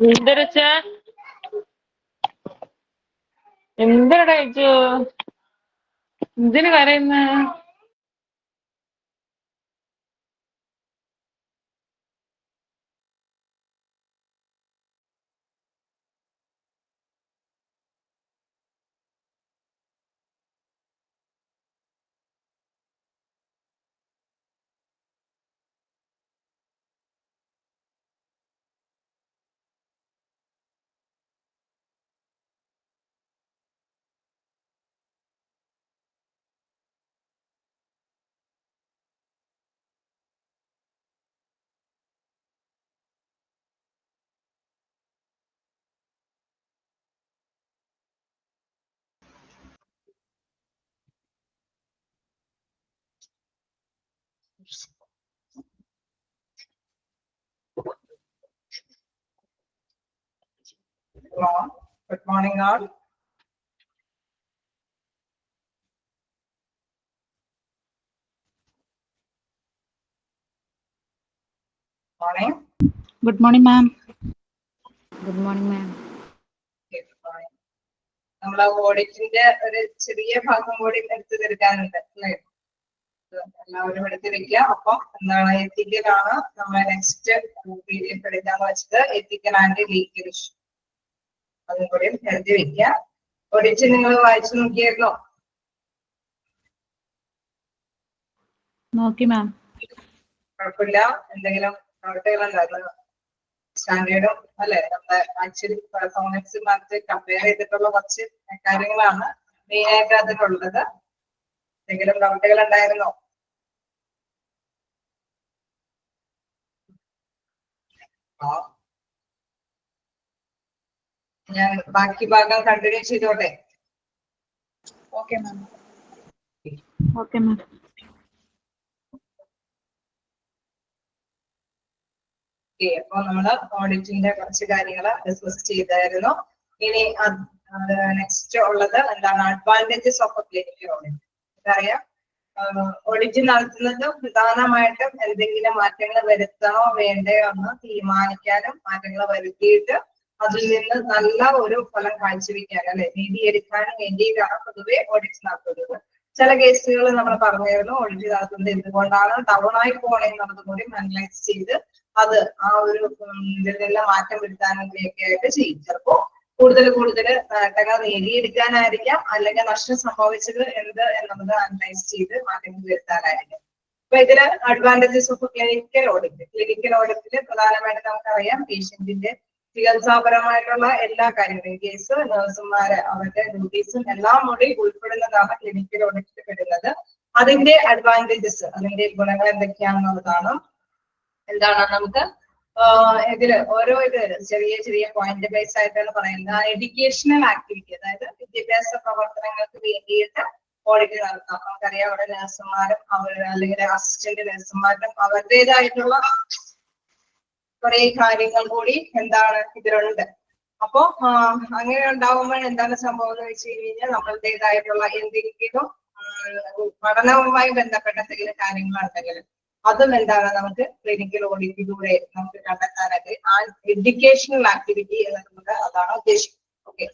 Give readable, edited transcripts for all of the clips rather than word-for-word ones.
എന്തരച്ചാ എന്തരടാ കഴിച്ചു എന്തിനു കരയുന്ന Hello, good morning all. Morning. Good morning, ma'am. Good morning, ma'am. Okay, good morning. നമ്മളെ ഓഡിറ്റിന്റെ ഒരു ചെറിയ ഭാഗം കൂടി എടുത്തു തീർക്കാനുണ്ട് അല്ലേ? എല്ലാവരും എടുത്ത് വെക്കുക. അപ്പം എന്താണ് എത്തിക്കലാണ് നമ്മൾ നെക്സ്റ്റ് പീരിയഡ് എടുക്കാന്ന് വെച്ചത് എത്തിക്കൽ ആൻഡ് ലീഗൽ ഇഷ്യൂ. അതും കൂടി എഴുതി വെക്കുക. ഓഡിറ്റ് നിങ്ങൾ വായിച്ചു നോക്കിയായിരുന്നോ? നോക്കി മാം. കുഴപ്പമില്ല. എന്തെങ്കിലും പ്രവർത്തികളുണ്ടായിരുന്നു? സ്റ്റാൻഡേർഡും അല്ലെ നമ്മുടെ ആക്ച്വലി പെർഫോമൻസ് മാർക്ക് കമ്പയർ ചെയ്തിട്ടുള്ള കുറച്ച് കാര്യങ്ങളാണ് മെയിൻ ആയിട്ട് അതിലുള്ളത്. എന്തെങ്കിലും ഡൗട്ടുകൾ ഉണ്ടായിരുന്നോ? ഞാൻ ബാക്കി ഭാഗം കണ്ടിന്യൂ ചെയ്തോട്ടെ. Okay ma'am. Okay ma'am. അപ്പൊ നമ്മള് ഓഡിറ്റിന്റെ കുറച്ച് കാര്യങ്ങൾ ഡിസ്കസ് ചെയ്തായിരുന്നു. ഇനി നെക്സ്റ്റ് ഉള്ളത് എന്താണ് അഡ്വാൻറ്റേജസ് ഓഫ് ക്ലിനിക്കൽ ഓഡിറ്റ്. അറിയാം, ഓഡിറ്റ് നടത്തുന്നത് പ്രധാനമായിട്ടും എന്തെങ്കിലും മാറ്റങ്ങൾ വരുത്തണോ വേണ്ടയോ എന്ന് തീരുമാനിക്കാനും മാറ്റങ്ങൾ വരുത്തിയിട്ട് അതിൽ നിന്ന് നല്ല ഒരു ഫലം കാഴ്ചവെക്കാനും അല്ലെ നേടിയെടുക്കാനും വേണ്ടിയിട്ടാണ് പൊതുവെ ഓഡിറ്റ് നടത്തുന്നത്. ചില കേസുകൾ നമ്മൾ പറഞ്ഞായിരുന്നു ഓഡിറ്റ് നടത്തുന്നത് എന്തുകൊണ്ടാണ് ഡൗൺ ആയി പോണേ എന്നുള്ളത് കൂടി അനലൈസ് ചെയ്ത് അത് ആ ഒരു ഇതിലെല്ലാം മാറ്റം വരുത്താനൊക്കെ ആയിട്ട് ചെയ്യും. ചിലപ്പോ കൂടുതൽ നേട്ടങ്ങൾ നേടിയെടുക്കാനായിരിക്കാം, അല്ലെങ്കിൽ നഷ്ടം സംഭവിച്ചത് എന്ത് എന്നുള്ളത് അനലൈസ് ചെയ്ത് മാറ്റങ്ങൾ വരുത്താനായിരിക്കും. അപ്പൊ ഇതില് advantages of clinical audit. Clinical ഓഡിറ്റില് പ്രധാനമായിട്ട് നമുക്കറിയാം പേഷ്യന്റിന്റെ ചികിത്സാപരമായിട്ടുള്ള എല്ലാ കാര്യങ്ങളും കേസ് നഴ്സുമാര് അവരുടെ ഡ്യൂട്ടീസും എല്ലാം കൂടി ഉൾപ്പെടുന്നതാണ് ക്ലിനിക്കൽ ഓഡിറ്റിൽ പെടുന്നത്. അതിന്റെ അഡ്വാൻറ്റേജസ് അതിന്റെ ഗുണങ്ങൾ എന്തൊക്കെയാണെന്നുള്ളതാണ്. എന്താണ് നമുക്ക് ഇതില് ഓരോ ചെറിയ പോയിന്റ് ബേസ് ആയിട്ടാണ് പറയുന്നത്. എഡ്യൂക്കേഷണൽ ആക്ടിവിറ്റി, അതായത് വിദ്യാഭ്യാസ പ്രവർത്തനങ്ങൾക്ക് വേണ്ടിയിട്ട് ഓഡിറ്റ് നടത്താം. നമുക്കറിയാം അവിടെ നഴ്സുമാരും അല്ലെങ്കിൽ അസിസ്റ്റന്റ് നഴ്സുമാരും അവരുടേതായിട്ടുള്ള കുറെ കാര്യങ്ങൾ കൂടി എന്താണ് ഇതിലുണ്ട്. അപ്പോ അങ്ങനെ ഉണ്ടാവുമ്പോൾ എന്താണ് സംഭവം എന്ന് വെച്ച് കഴിഞ്ഞാൽ നമ്മളുടേതായിട്ടുള്ള എന്തെങ്കിലും പഠനവുമായി ബന്ധപ്പെട്ട എന്തെങ്കിലും കാര്യങ്ങളുണ്ടെങ്കിൽ അതും എന്താണ് നമുക്ക് ക്ലിനിക്കൽ ഓഡിറ്റിലൂടെ നമുക്ക് കണ്ടെത്താനായിട്ട് ആ എഡ്യൂക്കേഷണൽ ആക്ടിവിറ്റി എന്നുള്ളത് അതാണ് ഉദ്ദേശിക്കുന്നത്. ഓക്കെ,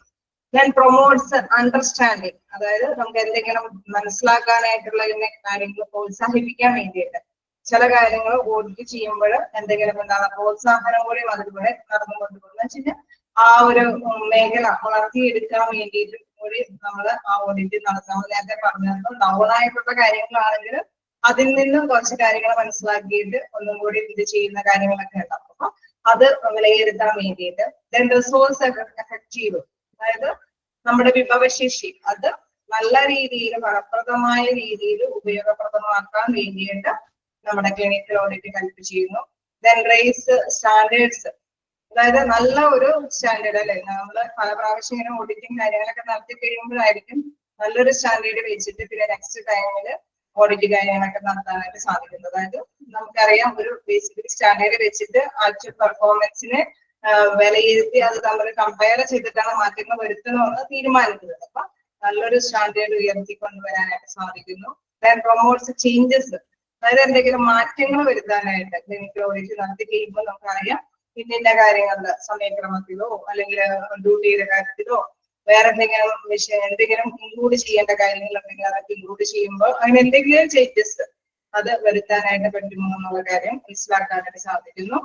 ദെൻ പ്രൊമോട്ട്സ് അണ്ടർസ്റ്റാൻഡിങ്, അതായത് നമുക്ക് എന്തെങ്കിലും മനസ്സിലാക്കാനായിട്ടുള്ള കാര്യങ്ങൾ പ്രോത്സാഹിപ്പിക്കാൻ വേണ്ടിയിട്ട് ചില കാര്യങ്ങൾ ഓഡിറ്റ് ചെയ്യുമ്പോൾ എന്തെങ്കിലും എന്താണ് പ്രോത്സാഹനം കൂടി അതിലൂടെ നടന്നുകൊണ്ടുപോകുന്ന വെച്ചാൽ ആ ഒരു മേഖല വളർത്തിയെടുക്കാൻ വേണ്ടിയിട്ട് കൂടി നമ്മൾ ആ ഓഡിറ്റ് നടത്താൻ നേരത്തെ പറഞ്ഞിരുന്നു. ഡൗൺ ആയിട്ടുള്ള കാര്യങ്ങളാണെങ്കിൽ അതിൽ നിന്നും കുറച്ച് കാര്യങ്ങൾ മനസ്സിലാക്കിയിട്ട് ഒന്നും കൂടി ഇത് ചെയ്യുന്ന കാര്യങ്ങളൊക്കെ ഉണ്ടാവും. അപ്പൊ അത് വിലയിരുത്താൻ വേണ്ടിയിട്ട് ദെൻ റിസോഴ്സ് എഫക്റ്റീവ്, അതായത് നമ്മുടെ വിഭവശേഷി അത് നല്ല രീതിയിൽ ഫലപ്രദമായ രീതിയിൽ ഉപയോഗപ്രദമാക്കാൻ വേണ്ടിയിട്ട് നമ്മുടെ ക്ലിനിക്കൽ ഓഡിറ്റ് ഹെൽപ്പ് ചെയ്യുന്നു. ദെൻ റേസ് സ്റ്റാൻഡേർഡ്സ്, അതായത് നല്ല ഒരു സ്റ്റാൻഡേർഡ് അല്ലെ, നമ്മൾ പല പ്രാവശ്യം ഇങ്ങനെ ഓഡിറ്റിംഗ് കാര്യങ്ങളൊക്കെ നടത്തി കഴിയുമ്പോഴായിരിക്കും നല്ലൊരു സ്റ്റാൻഡേർഡ് വെച്ചിട്ട് പിന്നെ നെക്സ്റ്റ് ടൈമില് ഓഡിറ്റ് കാര്യങ്ങളൊക്കെ നടത്താനായിട്ട് സാധിക്കുന്നത്. അതായത് നമുക്കറിയാം ഒരു ബേസിക്കലി സ്റ്റാൻഡേർഡ് വെച്ചിട്ട് ആക്ച്വൽ പെർഫോമൻസിനെ വിലയിരുത്തി അത് നമ്മൾ കമ്പയർ ചെയ്തിട്ടാണ് മാറ്റങ്ങൾ വരുത്തണമെന്ന് തീരുമാനിക്കുന്നത്. അപ്പൊ നല്ലൊരു സ്റ്റാൻഡേർഡ് ഉയർത്തിക്കൊണ്ടുവരാനായിട്ട് സാധിക്കുന്നു. ദെൻ പ്രൊമോട്ട്സ് ചേഞ്ചസ്, അതായത് എന്തെങ്കിലും മാറ്റങ്ങൾ വരുത്താനായിട്ട് ക്ലിനിക്കൽ ഓഡിറ്റ് നടത്തി കഴിയുമ്പോൾ നമുക്കറിയാം ഇന്ന കാര്യങ്ങളിൽ സമയക്രമത്തിലോ അല്ലെങ്കിൽ ഡ്യൂട്ടിയുടെ കാര്യത്തിലോ വേറെ എന്തെങ്കിലും വിഷയം എന്തെങ്കിലും ഇൻക്ലൂഡ് ചെയ്യേണ്ട കാര്യങ്ങൾ ഉണ്ടെങ്കിൽ അതൊക്കെ ഇൻക്ലൂഡ് ചെയ്യുമ്പോൾ അങ്ങനെ എന്തെങ്കിലും ചേഞ്ചസ് അത് വരുത്താനായിട്ട് പറ്റുമോ എന്നുള്ള കാര്യം മനസ്സിലാക്കാനായിട്ട് സാധിക്കുന്നു.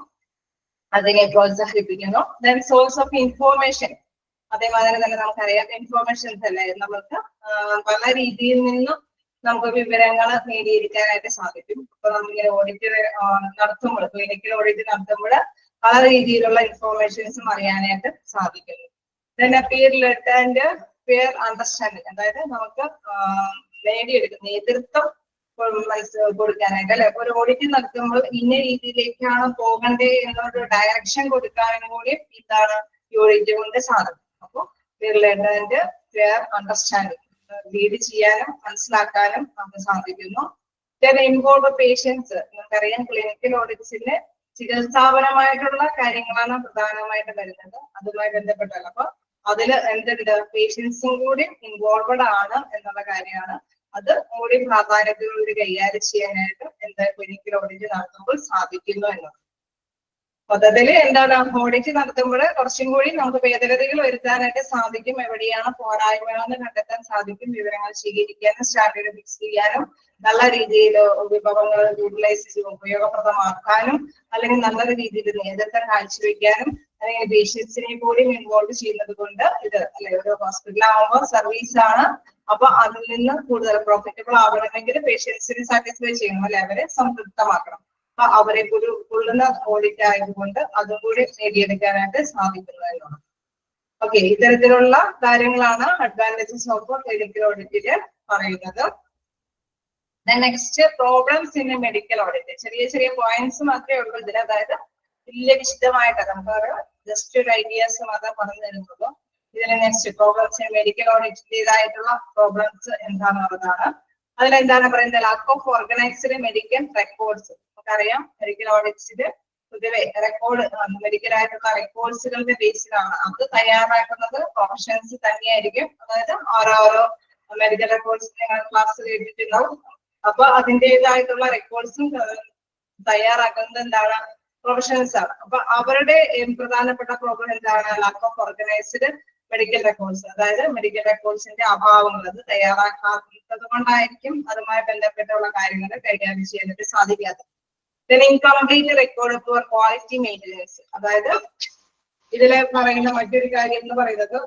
അതിനെ പ്രോത്സാഹിപ്പിക്കുന്നു. ദെൻ സോഴ്സ് ഓഫ് ഇൻഫോർമേഷൻ, അതേമാതിരി തന്നെ നമുക്കറിയാം ഇൻഫോർമേഷൻസ് അല്ലേ നമുക്ക് പല രീതിയിൽ നിന്നും നമുക്ക് വിവരങ്ങൾ നേടിയെടുക്കാനായിട്ട് സാധിക്കും. ഇപ്പൊ നമ്മളിങ്ങനെ ഓഡിറ്റ് നടത്തുമ്പോൾ ക്ലിനിക്കൽ ഓഡിറ്റ് നടത്തുമ്പോൾ പല രീതിയിലുള്ള ഇൻഫോർമേഷൻസും അറിയാനായിട്ട് സാധിക്കുന്നു. Then peer led and peer understanding, അതായത് നമുക്ക് നേടിയെടുക്കും നേതൃത്വം കൊടുക്കാനായിട്ട് അല്ലെ, ഒരു ഓഡിറ്റ് നടത്തുമ്പോൾ ഇന്ന രീതിയിലേക്കാണ് പോകണ്ടേ എന്നൊരു ഡയറക്ഷൻ കൊടുക്കാനും കൂടി എന്താണ് ഈ ഓഡിറ്റ് കൊണ്ട് സാധിക്കും. അപ്പോൾ peer led and peer understanding lead ചെയ്യാനും മനസ്സിലാക്കാനും നമുക്ക് സാധിക്കുന്നു. ഇൻവോൾവ് പേഷ്യൻസ്, നമുക്കറിയാം ക്ലിനിക്കൽ ഓഡിറ്റ്സിന് ചികിത്സാപരമായിട്ടുള്ള കാര്യങ്ങളാണ് പ്രധാനമായിട്ട് വരുന്നത്, അതുമായി ബന്ധപ്പെട്ടല്ല. അപ്പൊ അതിൽ എന്തുണ്ട്, പേഷ്യൻസും കൂടി ഇൻവോൾവഡ് ആണ് എന്നുള്ള കാര്യമാണ്. അത് കൂടി പ്രാധാന്യത്തോടുകൂടി കൈകാര്യം ചെയ്യാനായിട്ട് എന്താ ക്ലിനിക്കൽ ഓഡിറ്റ് നടത്തുമ്പോൾ സാധിക്കുന്നു എന്നത്. മൊത്തത്തില് എന്താണ് ഓഡിറ്റ് നടത്തുമ്പോൾ കുറച്ചും കൂടി നമുക്ക് ഭേദഗതികൾ വരുത്താനായിട്ട് സാധിക്കും. എവിടെയാണ് പോരായ്മകളെന്ന് കണ്ടെത്താൻ സാധിക്കും. വിവരങ്ങൾ സ്വീകരിക്കാനും സ്റ്റാൻഡേർഡ് ഫിക്സ് ചെയ്യാനും നല്ല രീതിയിൽ വിഭവങ്ങൾ യൂട്ടിലൈസ് ചെയ്ത് ഉപയോഗപ്രദമാക്കാനും അല്ലെങ്കിൽ നല്ല രീതിയിൽ നേതൃത്വം കാഴ്ചവെക്കാനും അല്ലെങ്കിൽ പേഷ്യൻസിനെ കൂടി ഇൻവോൾവ് ചെയ്യുന്നത് കൊണ്ട് ഇത് അല്ലെ ഒരു ഹോസ്പിറ്റലാകുമ്പോൾ സർവീസ് ആണ്. അപ്പൊ അതിൽ നിന്ന് കൂടുതൽ പ്രോഫിറ്റബിൾ ആവണമെങ്കിൽ പേഷ്യൻസിനെ സാറ്റിസ്ഫൈ ചെയ്യണം അല്ലെ, അവരെ സംതൃപ്തമാക്കണം. അപ്പൊ അവരെ കൂടി ഉള്ളുന്ന ഓഡിറ്റ് ആയതുകൊണ്ട് അതും കൂടി നേടിയെടുക്കാനായിട്ട് സാധിക്കുന്നു എന്നാണ്. ഓക്കെ, ഇത്തരത്തിലുള്ള കാര്യങ്ങളാണ് അഡ്വാൻറ്റേജസ് ഓഫ് ക്ലിനിക്കൽ ഓഡിറ്റില് പറയുന്നത്. Next problems in medical audit, ചെറിയ ചെറിയ പോയിന്റ്സ് മാത്രമേ ഉള്ളൂ ഇതിൽ, അതായത് വലിയ വിശദമായിട്ട് നമുക്ക് ജസ്റ്റ് ഒരു ഐഡിയാസ് മാത്രം പറഞ്ഞു തരുന്നുള്ളൂ. ഇതിന് നെക്സ്റ്റ് പ്രോബ്ലംസ് ഇൻ മെഡിക്കൽ ഓഡിറ്റിൻ്റെതായിട്ടുള്ള പ്രോബ്ലംസ് എന്താണെന്നുള്ളതാണ്. അതിലെന്താണ് പറയുന്നത്, lack of organised medical records. നമുക്കറിയാം മെഡിക്കൽ ഓഡിറ്റ്സില് പൊതുവെ റെക്കോർഡ് മെഡിക്കൽ ആയിട്ടുള്ള റെക്കോർഡ്സുകളുടെ ബേസിലാണ് അത് തയ്യാറാക്കുന്നത് പ്രൊഫഷണൽസ് തന്നെയായിരിക്കും. അതായത് ഓരോരോ മെഡിക്കൽ റെക്കോർഡ്സ് ക്ലാസ് കേട്ടിട്ടുണ്ടാവും. അപ്പൊ അതിൻ്റെതായിട്ടുള്ള റെക്കോർഡ്സും തയ്യാറാക്കുന്നത് എന്താണ്, പ്രൊഫഷണൽസ് ആണ്. അപ്പൊ അവരുടെ പ്രധാനപ്പെട്ട പ്രോബ്ലം എന്താണ്, lakh of organised medical records, അതായത് മെഡിക്കൽ റെക്കോർഡ്സിന്റെ അഭാവങ്ങൾ അത് തയ്യാറാക്കാത്തത് കൊണ്ടായിരിക്കും അതുമായി ബന്ധപ്പെട്ടുള്ള കാര്യങ്ങൾ കൈകാര്യം ചെയ്യാനായിട്ട് സാധിക്കാത്തത്. Incomplete record four quality maintenance, അതായത് ഇതില് പറയുന്ന മറ്റൊരു കാര്യം എന്ന് പറയുന്നത്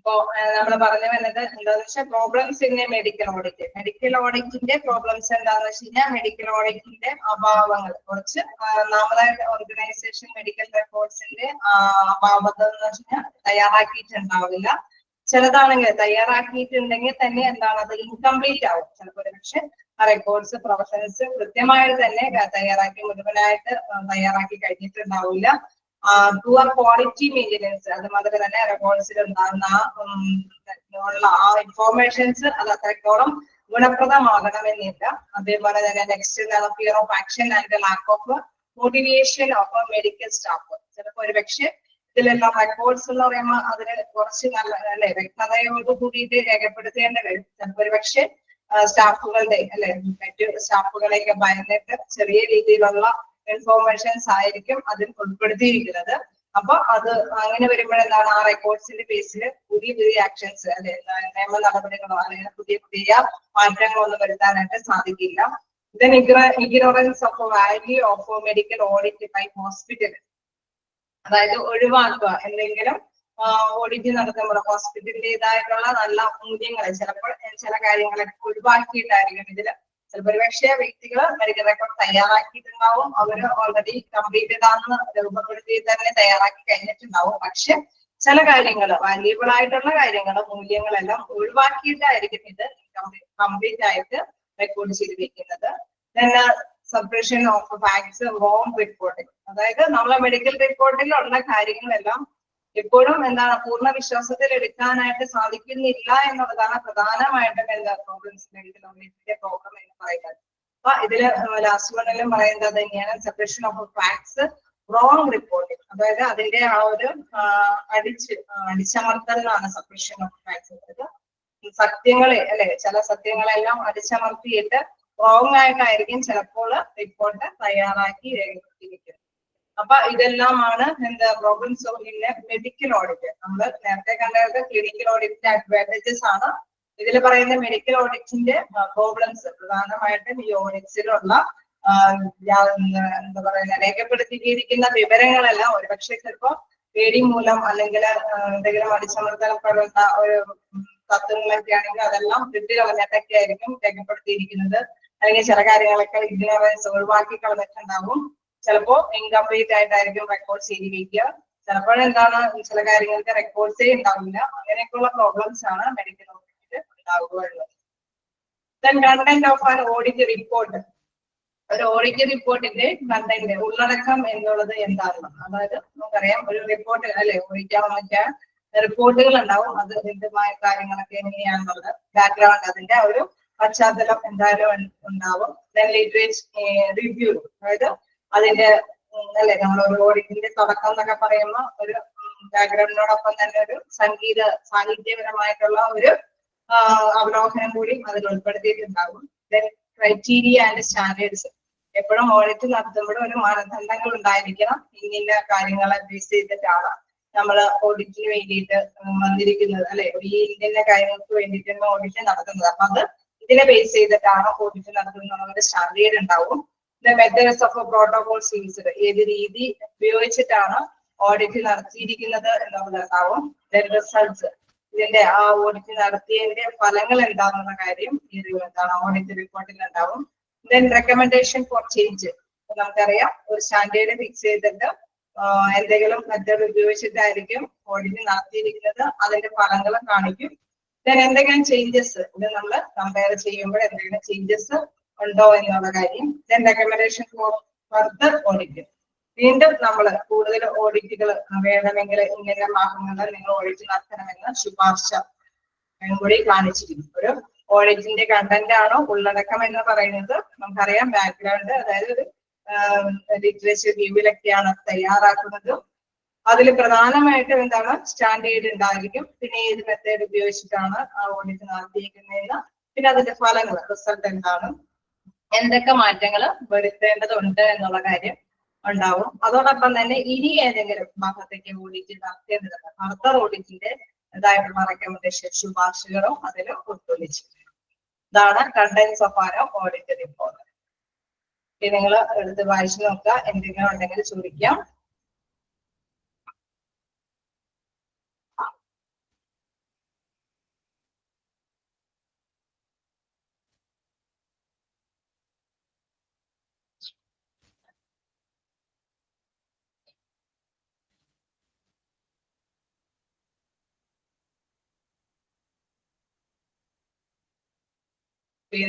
ഇപ്പോ നമ്മൾ പറഞ്ഞു വരുന്നത് എന്താണെന്ന് വെച്ചാൽ problems in medical audit. Medical ഓഡിറ്റിന്റെ പ്രോബ്ലംസ് എന്താണെന്ന് വെച്ച് കഴിഞ്ഞാൽ മെഡിക്കൽ ഓഡിറ്റിന്റെ അഭാവങ്ങൾ, കുറച്ച് നാമതായിട്ട് ഓർഗനൈസേഷൻ മെഡിക്കൽ റെക്കോർഡ്സിന്റെ അഭാവത എന്ന് വെച്ചാൽ തയ്യാറാക്കിയിട്ടുണ്ടാവില്ല. ചിലതാണെങ്കിൽ തയ്യാറാക്കിയിട്ടുണ്ടെങ്കിൽ തന്നെ എന്താണ് അത് ഇൻകംപ്ലീറ്റ് ആവും. ചിലപ്പോൾ പക്ഷെ ആ റെക്കോർഡ്സ് പ്രൊഫഷണൽസ് കൃത്യമായിട്ട് തന്നെ തയ്യാറാക്കി മുഴുവനായിട്ട് തയ്യാറാക്കി കഴിഞ്ഞിട്ടുണ്ടാവില്ല. പുവർ ക്വാളിറ്റി മെയിൻ്റനൻസ്, അതുമാതിരി തന്നെ റെക്കോർഡ്സിൽ ഉണ്ടാകുന്ന ആ ഇൻഫോർമേഷൻസ് അത് അത്രത്തോളം ഗുണപ്രദമാകണമെന്നില്ല. അതേപോലെ തന്നെ നെക്സ്റ്റ് എന്താണ് fear of action and lack of motivation of medical staff. ചിലപ്പോൾ ഒരു പക്ഷേ ഇതിലെല്ലാം റെക്കോർഡ്സ് എന്ന് പറയുമ്പോൾ അതിന് കുറച്ച് നല്ല അല്ലെ വ്യക്തതയോട് കൂടിയിട്ട് രേഖപ്പെടുത്തേണ്ടി വരും. ചിലപ്പോൾ ഒരു പക്ഷേ സ്റ്റാഫുകളുടെ അല്ലെ മറ്റു സ്റ്റാഫുകളെയൊക്കെ ഭയന്നിട്ട് ചെറിയ രീതിയിലുള്ള ഇൻഫോർമേഷൻസ് ആയിരിക്കും അതിൽ ഉൾപ്പെടുത്തിയിരിക്കുന്നത്. അപ്പൊ അത് അങ്ങനെ വരുമ്പോഴെന്താണ് ആ റെക്കോർഡ്സിന്റെ ബേസിൽ പുതിയ പുതിയ ആക്ഷൻസ് അല്ലെ നിയമ നടപടികളോ അല്ലെങ്കിൽ പുതിയ പുതിയ മാറ്റങ്ങളൊന്നും വരുത്താനായിട്ട് സാധിക്കില്ല. Then ignorance of a value of a medical audit by hospital. അതായത് ഒഴിവാക്കുക എന്തെങ്കിലും ഓഡിറ്റ് നടത്തുമ്പോൾ ഹോസ്പിറ്റലിൻ്റെതായിട്ടുള്ള നല്ല മൂല്യങ്ങൾ ചിലപ്പോൾ ചില കാര്യങ്ങളൊക്കെ ഒഴിവാക്കിയിട്ടായിരിക്കും ഇതിൽ ചിലപ്പോൾ ഒരുപക്ഷെ വ്യക്തികൾ മെഡിക്കൽ റെക്കോർഡ് തയ്യാറാക്കിയിട്ടുണ്ടാവും, അവര് ഓൾറെഡി കംപ്ലീറ്റഡ് ആണെന്ന് രൂപപ്പെടുത്തി തന്നെ തയ്യാറാക്കി കഴിഞ്ഞിട്ടുണ്ടാവും. പക്ഷെ ചില കാര്യങ്ങൾ വാല്യൂബിൾ ആയിട്ടുള്ള കാര്യങ്ങൾ മൂല്യങ്ങളെല്ലാം ഒഴിവാക്കിയിട്ടായിരിക്കും ഇത് കംപ്ലീറ്റ് ആയിട്ട് റെക്കോർഡ് ചെയ്ത് വെക്കുന്നത്. Submission of facts wrong reporting, അതായത് നമ്മളെ മെഡിക്കൽ റിപ്പോർട്ടിലുള്ള കാര്യങ്ങളെല്ലാം എപ്പോഴും എന്താണ് പൂർണ്ണ വിശ്വാസത്തിൽ എടുക്കാനായിട്ട് സാധിക്കുന്നില്ല എന്നുള്ളതാണ് പ്രധാനമായിട്ടും എന്താ പ്രോബ്ലംസ് മെഡിക്കൽ ഓഡിറ്റിന്റെ പ്രോബ്ലം എന്ന് പറയുന്നത്. അപ്പൊ ഇതില് ലാസ്റ്റ് വണ്ണിലും പറയുന്നത് തന്നെയാണ് submission of facts wrong reporting, അതായത് അതിന്റെ ആ ഒരു അടിച്ചമർത്തലാണ് സബ്മിഷൻ ഓഫ് ഫാക്ട്സ്. അതായത് സത്യങ്ങളെ അല്ലെ ചില സത്യങ്ങളെല്ലാം അടിച്ചമർത്തിയിട്ട് റോങ് ആയിട്ടായിരിക്കും ചിലപ്പോൾ റിപ്പോർട്ട് തയ്യാറാക്കി രേഖപ്പെടുത്തിയിരിക്കുന്നത്. അപ്പൊ ഇതെല്ലാമാണ് എന്താ പ്രോബ്ലംസ് ഇൻ മെഡിക്കൽ ഓഡിറ്റ്. നമ്മൾ നേരത്തെ കണ്ടത് ക്ലിനിക്കൽ ഓഡിറ്റിന്റെ അഡ്വാൻറ്റേജസ് ആണ്. ഇതിൽ പറയുന്ന മെഡിക്കൽ ഓഡിറ്റിന്റെ പ്രോബ്ലംസ് പ്രധാനമായിട്ടും ഈ ഓഡിറ്റ്സിലുള്ള എന്താ പറയുന്ന രേഖപ്പെടുത്തിയിരിക്കുന്ന വിവരങ്ങളെല്ലാം ഒരുപക്ഷെ ചിലപ്പോ പേടി മൂലം അല്ലെങ്കിൽ എന്തെങ്കിലും അടിച്ചമർത്തപ്പെടുന്ന ഒരു തത്വങ്ങളൊക്കെ ആണെങ്കിൽ അതെല്ലാം വിട്ടുകളഞ്ഞിട്ടൊക്കെ ആയിരിക്കും രേഖപ്പെടുത്തിയിരിക്കുന്നത്. അല്ലെങ്കിൽ ചില കാര്യങ്ങളൊക്കെ ഇഗ്നോറൻസ് ഒഴിവാക്കി കളഞ്ഞിട്ടുണ്ടാവും. ചിലപ്പോ ഇൻകംപ്ലീറ്റ് ആയിട്ടായിരിക്കും റെക്കോർഡ് ചെയ്ത് വയ്ക്കുക. ചിലപ്പോഴെന്താണ് ചില കാര്യങ്ങൾക്ക് റെക്കോർഡ്സേ ഉണ്ടാവില്ല. അങ്ങനെയൊക്കെയുള്ള പ്രോബ്ലംസ് ആണ് മെഡിക്കൽ ഓഡിറ്റിൽ ഉണ്ടാവുക ഉള്ളത്. Then content of an audit report. ഒരു ഓഡിറ്റ് റിപ്പോർട്ടിന്റെ കണ്ടന്റ് ഉള്ളടക്കം എന്നുള്ളത് എന്താണ്? അതായത് നമുക്കറിയാം ഒരു റിപ്പോർട്ട് അല്ലെ ഓഡിറ്റ് റിപ്പോർട്ടുകൾ ഉണ്ടാവും, അത് വിവിധമായ കാര്യങ്ങളൊക്കെ എങ്ങനെയാണെന്നുള്ളത് ബാക്ക്ഗ്രൗണ്ട് അതിന്റെ ഒരു പശ്ചാത്തലം എന്തായാലും ഉണ്ടാവും. ലിറ്ററേച്ചർ റിവ്യൂ, അതായത് അതിന്റെ അല്ലെ നമ്മൾ ഒരു ഓഡിറ്റിന്റെ തുടക്കം എന്നൊക്കെ പറയുമ്പോൾ ഒരു ബാക്ക്ഗ്രൗണ്ടിനോടൊപ്പം തന്നെ ഒരു സാഹിത്യപരമായിട്ടുള്ള ഒരു അവലോകനം കൂടി അതിൽ ഉൾപ്പെടുത്തിയിട്ടുണ്ടാകും. ദെൻ ക്രൈറ്റീരിയ ആൻഡ് സ്റ്റാൻഡേർഡ്സ്, എപ്പോഴും ഓഡിറ്റ് നടത്തുമ്പോഴും ഒരു മാനദണ്ഡങ്ങൾ ഉണ്ടായിരിക്കണം. ഇന്ന കാര്യങ്ങളെ ബേസ് ചെയ്തിട്ടാണ് നമ്മൾ ഓഡിറ്റിന് വേണ്ടിയിട്ട് വന്നിരിക്കുന്നത് അല്ലെ, ഈ ഇന്ന കാര്യങ്ങൾക്ക് വേണ്ടിയിട്ടാണ് ഓഡിറ്റ് നടത്തുന്നത്. അപ്പൊ അത് ഇതിനെ ബേസ് ചെയ്തിട്ടാണ് ഓഡിറ്റ് നടത്തുന്നത്. ഒരു സ്റ്റാൻഡേർഡ് ഉണ്ടാവും. മെത്തേഡ്സ് ഓഫ് പ്രോട്ടോകോൾസ് യൂസ്ഡ്, ഏത് രീതി ഉപയോഗിച്ചിട്ടാണ് ഓഡിറ്റ് നടത്തിയിരിക്കുന്നത് എന്നുള്ളതുണ്ടാവും. റിസൾട്ട്സ്, ഇതിന്റെ ആ ഓഡിറ്റ് നടത്തിയതിന്റെ ഫലങ്ങൾ എന്താണെന്ന കാര്യം എന്താണ് ഓഡിറ്റ് റിപ്പോർട്ടിൽ ഉണ്ടാവും. ദെൻ റെക്കമെൻഡേഷൻ ഫോർ ചേഞ്ച്, നമുക്കറിയാം ഒരു സ്റ്റാൻഡേർഡ് ഫിക്സ് ചെയ്തിട്ട് എന്തെങ്കിലും മെത്തേഡ് ഉപയോഗിച്ചിട്ടായിരിക്കും ഓഡിറ്റ് നടത്തിയിരിക്കുന്നത്, അതിന്റെ ഫലങ്ങൾ കാണിക്കും. ദെൻ എന്തെങ്കിലും ചേഞ്ചസ്, ഇത് നമ്മൾ കമ്പയർ ചെയ്യുമ്പോൾ എന്തെങ്കിലും ചേഞ്ചസ് ഉണ്ടോ എന്നുള്ള കാര്യം. Then recommendation for further audit, വീണ്ടും നമ്മൾ കൂടുതൽ ഓഡിറ്റുകൾ വേണമെങ്കിൽ ഇങ്ങനെ മാർഗങ്ങൾ നിങ്ങൾ ഓഡിറ്റ് നടത്തണമെന്ന് ശുപാർശ കൂടി കാണിച്ചിരിക്കും. ഒരു ഓഡിറ്റിന്റെ കണ്ടന്റ് ആണോ ഉള്ളടക്കം എന്ന് പറയുന്നത് നമുക്കറിയാം ബാക്ക്ഗ്രൗണ്ട്, അതായത് ഒരു ലിറ്ററേച്ചർ റിവ്യൂലൊക്കെയാണ് തയ്യാറാക്കുന്നത്. അതിൽ പ്രധാനമായിട്ടും എന്താണ് സ്റ്റാൻഡേർഡ് ഉണ്ടായിരിക്കും, പിന്നെ ഏത് മെത്തേഡ് ഉപയോഗിച്ചിട്ടാണ് ആ ഓഡിറ്റ് നടത്തിയിരിക്കുന്നതെന്ന്, പിന്നെ അതിന്റെ ഫലങ്ങൾ റിസൾട്ട് എന്താണ്, എന്തൊക്കെ മാറ്റങ്ങൾ വരുത്തേണ്ടതുണ്ട് എന്നുള്ള കാര്യം ഉണ്ടാവും. അതോടൊപ്പം തന്നെ ഇനി ഏതെങ്കിലും ഭാഗത്തേക്ക് ഓഡിറ്റ് നടത്തേണ്ടതുണ്ട്, ഫർദർ ഓഡിറ്റിന്റെ ഇതായിട്ടുള്ള റെക്കമെൻഡേഷൻ ശുപാർശകളോ അതിൽ ഉൾക്കൊള്ളിച്ചിട്ടുണ്ട്. ഇതാണ് contents of an audit report. നിങ്ങൾ എടുത്ത് വായിച്ചു നോക്കുക, എന്തെങ്കിലും ഉണ്ടെങ്കിൽ ചോദിക്കാം.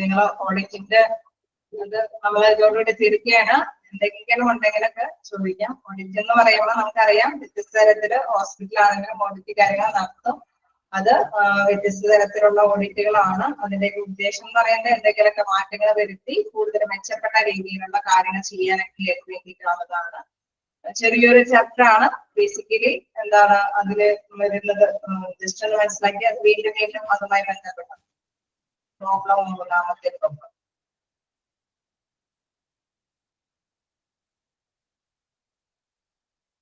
നിങ്ങൾ ഓഡിറ്റിന്റെ ഇത് നമ്മൾ ഇതോടുകൂടി തിരിക്കുകയാണ്. എന്തെങ്കിലും ഉണ്ടെങ്കിലൊക്കെ ചോദിക്കാം. ഓഡിറ്റ് എന്ന് പറയുമ്പോൾ നമുക്കറിയാം വ്യത്യസ്ത തരത്തില് ഹോസ്പിറ്റലാണെങ്കിലും ഓഡിറ്റ് കാര്യങ്ങൾ നടത്തും. അത് വ്യത്യസ്ത തരത്തിലുള്ള ഓഡിറ്റുകളാണ്. അതിന്റെ ഉദ്ദേശം എന്ന് പറയുന്നത് എന്തെങ്കിലുമൊക്കെ മാറ്റങ്ങൾ വരുത്തി കൂടുതൽ മെച്ചപ്പെട്ട രീതിയിലുള്ള കാര്യങ്ങൾ ചെയ്യാനൊക്കെ വേണ്ടിയിട്ടുള്ളതാണ്. ചെറിയൊരു ചാപ്റ്റർ ആണ്. ബേസിക്കലി എന്താണ് അതില് വരുന്നത് ജസ്റ്റ് ഒന്ന് മനസ്സിലാക്കി അത് വീണ്ടും വീണ്ടും അതുമായി ബന്ധപ്പെട്ട പ്രോബ്ലം മൂന്നാമത്തെ problem.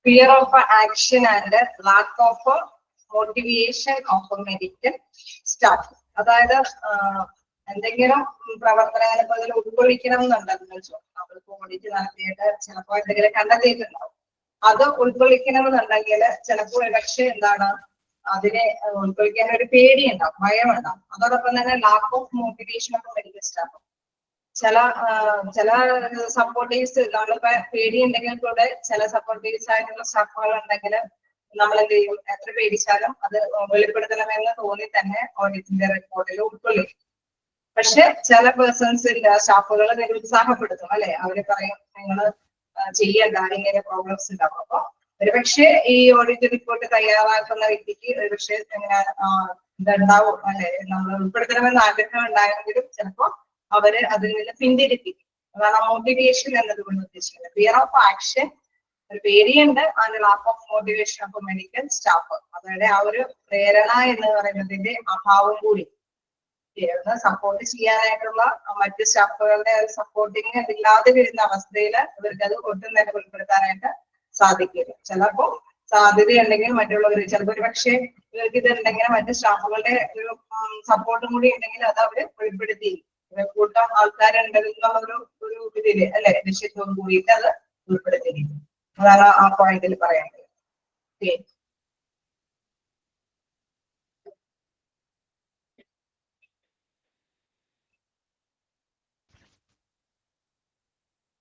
Fear of action and lack of motivation of medical staff. അതായത് എന്തെങ്കിലും പ്രവർത്തനങ്ങൾ അതിൽ ഉൾക്കൊള്ളിക്കണം എന്നുണ്ടെന്ന് വെച്ചോ, അവർക്ക് ഓഡിറ്റ് നടത്തിയിട്ട് ചിലപ്പോൾ എന്തെങ്കിലും കണ്ടെത്തിയിട്ടുണ്ടാവും. അത് ഉൾക്കൊള്ളിക്കണമെന്നുണ്ടെങ്കിൽ ചിലപ്പോൾ പക്ഷെ എന്താണ് അതിനെ ഉൾക്കൊള്ളിക്കാൻ ഒരു പേടിയുണ്ടാവും, ഭയമുണ്ടാവും. അതോടൊപ്പം തന്നെ lack of motivation of medical staff. ചില സപ്പോർട്ടീവ്സ് നമ്മളിപ്പോ പേടിയുണ്ടെങ്കിൽ കൂടെ ചില സപ്പോർട്ടീവ്സ് ആയിട്ടുള്ള സ്റ്റാഫുകൾ ഉണ്ടെങ്കിൽ നമ്മൾ എന്ത് ചെയ്യും, എത്ര പേടിച്ചാലും അത് വെളിപ്പെടുത്തണമെന്ന് തോന്നി തന്നെ ഓഡിറ്റിന്റെ റിപ്പോർട്ടിൽ ഉൾക്കൊള്ളിക്കും. പക്ഷെ ചില പേഴ്സൺസ് സ്റ്റാഫുകൾ നിരുത്സാഹപ്പെടുത്തും അല്ലെ, അവര് പറയും നിങ്ങൾ ചെയ്യണ്ട, ഇങ്ങനെ പ്രോബ്ലംസ് ഉണ്ടാവും. അപ്പൊ ഒരുപക്ഷെ ഈ ഓഡിറ്റ് റിപ്പോർട്ട് തയ്യാറാക്കുന്ന വ്യക്തിക്ക് ഒരുപക്ഷെ എങ്ങനെ ഇതുണ്ടാവും അല്ലെ, നമ്മൾ ഉൾപ്പെടുത്തണമെന്ന് ആഗ്രഹം ഉണ്ടായെങ്കിലും ചിലപ്പോ അവര് അതിൽ നിന്ന് പിന്തിരിപ്പിക്കും. അതാണ് മോട്ടിവേഷൻ എന്നതുകൊണ്ട് ഉദ്ദേശിക്കുന്നത്. ഫിയർ ഓഫ് ആക്ഷൻ, ഒരു പേടിയുണ്ട്, and lack of motivation of medical staff. അതായത് ആ ഒരു പ്രേരണ എന്ന് പറയുന്നതിന്റെ അഭാവം കൂടി, സപ്പോർട്ട് ചെയ്യാനായിട്ടുള്ള മറ്റ് സ്റ്റാഫുകളുടെ സപ്പോർട്ടിങ് ഇല്ലാതെ വരുന്ന അവസ്ഥയിൽ ഇവർക്ക് അത് ഒട്ടും തന്നെ ഉൾപ്പെടുത്താനായിട്ട് സാധിക്കില്ല. ചിലപ്പോൾ സാധ്യതയുണ്ടെങ്കിൽ മറ്റുള്ളവർ ചിലപ്പോൾ ഒരു പക്ഷേ ഇവർക്ക് ഇത് ഉണ്ടെങ്കിൽ മറ്റ് സ്റ്റാഫുകളുടെ ഒരു സപ്പോർട്ടും കൂടി ഉണ്ടെങ്കിൽ അത് അവര് ഉൾപ്പെടുത്തി കൂട്ടം ആൾക്കാരുണ്ടെന്നുള്ള ഒരു ഇതില് അല്ലെ ലക്ഷ്യത്തോട് കൂടിയിട്ട് അത് ഉൾപ്പെടുത്തിയിരിക്കും. അതാണ് ആ പോയിന്റിൽ പറയാനുള്ളത്.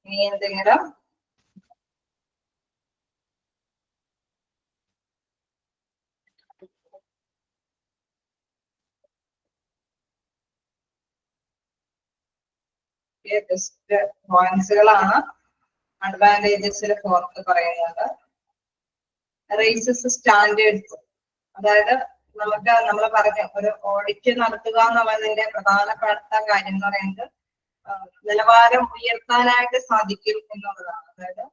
ഇനി എന്തെങ്കിലും ബെസ്റ്റ് പോയിന്റ്സുകളാണ് അഡ്വാൻറ്റേജസിൽ പുറത്ത് പറയുന്നത്. റേസസ് സ്റ്റാൻഡേർഡ്സ്, അതായത് നമ്മൾ പറഞ്ഞ ഒരു ഓഡിറ്റ് നടത്തുക എന്നുള്ളതിന്റെ പ്രധാനപ്പെട്ട കാര്യം എന്ന് പറയുന്നത് നിലവാരം ഉയർത്താനായിട്ട് സാധിക്കും എന്നുള്ളതാണ്. അതായത്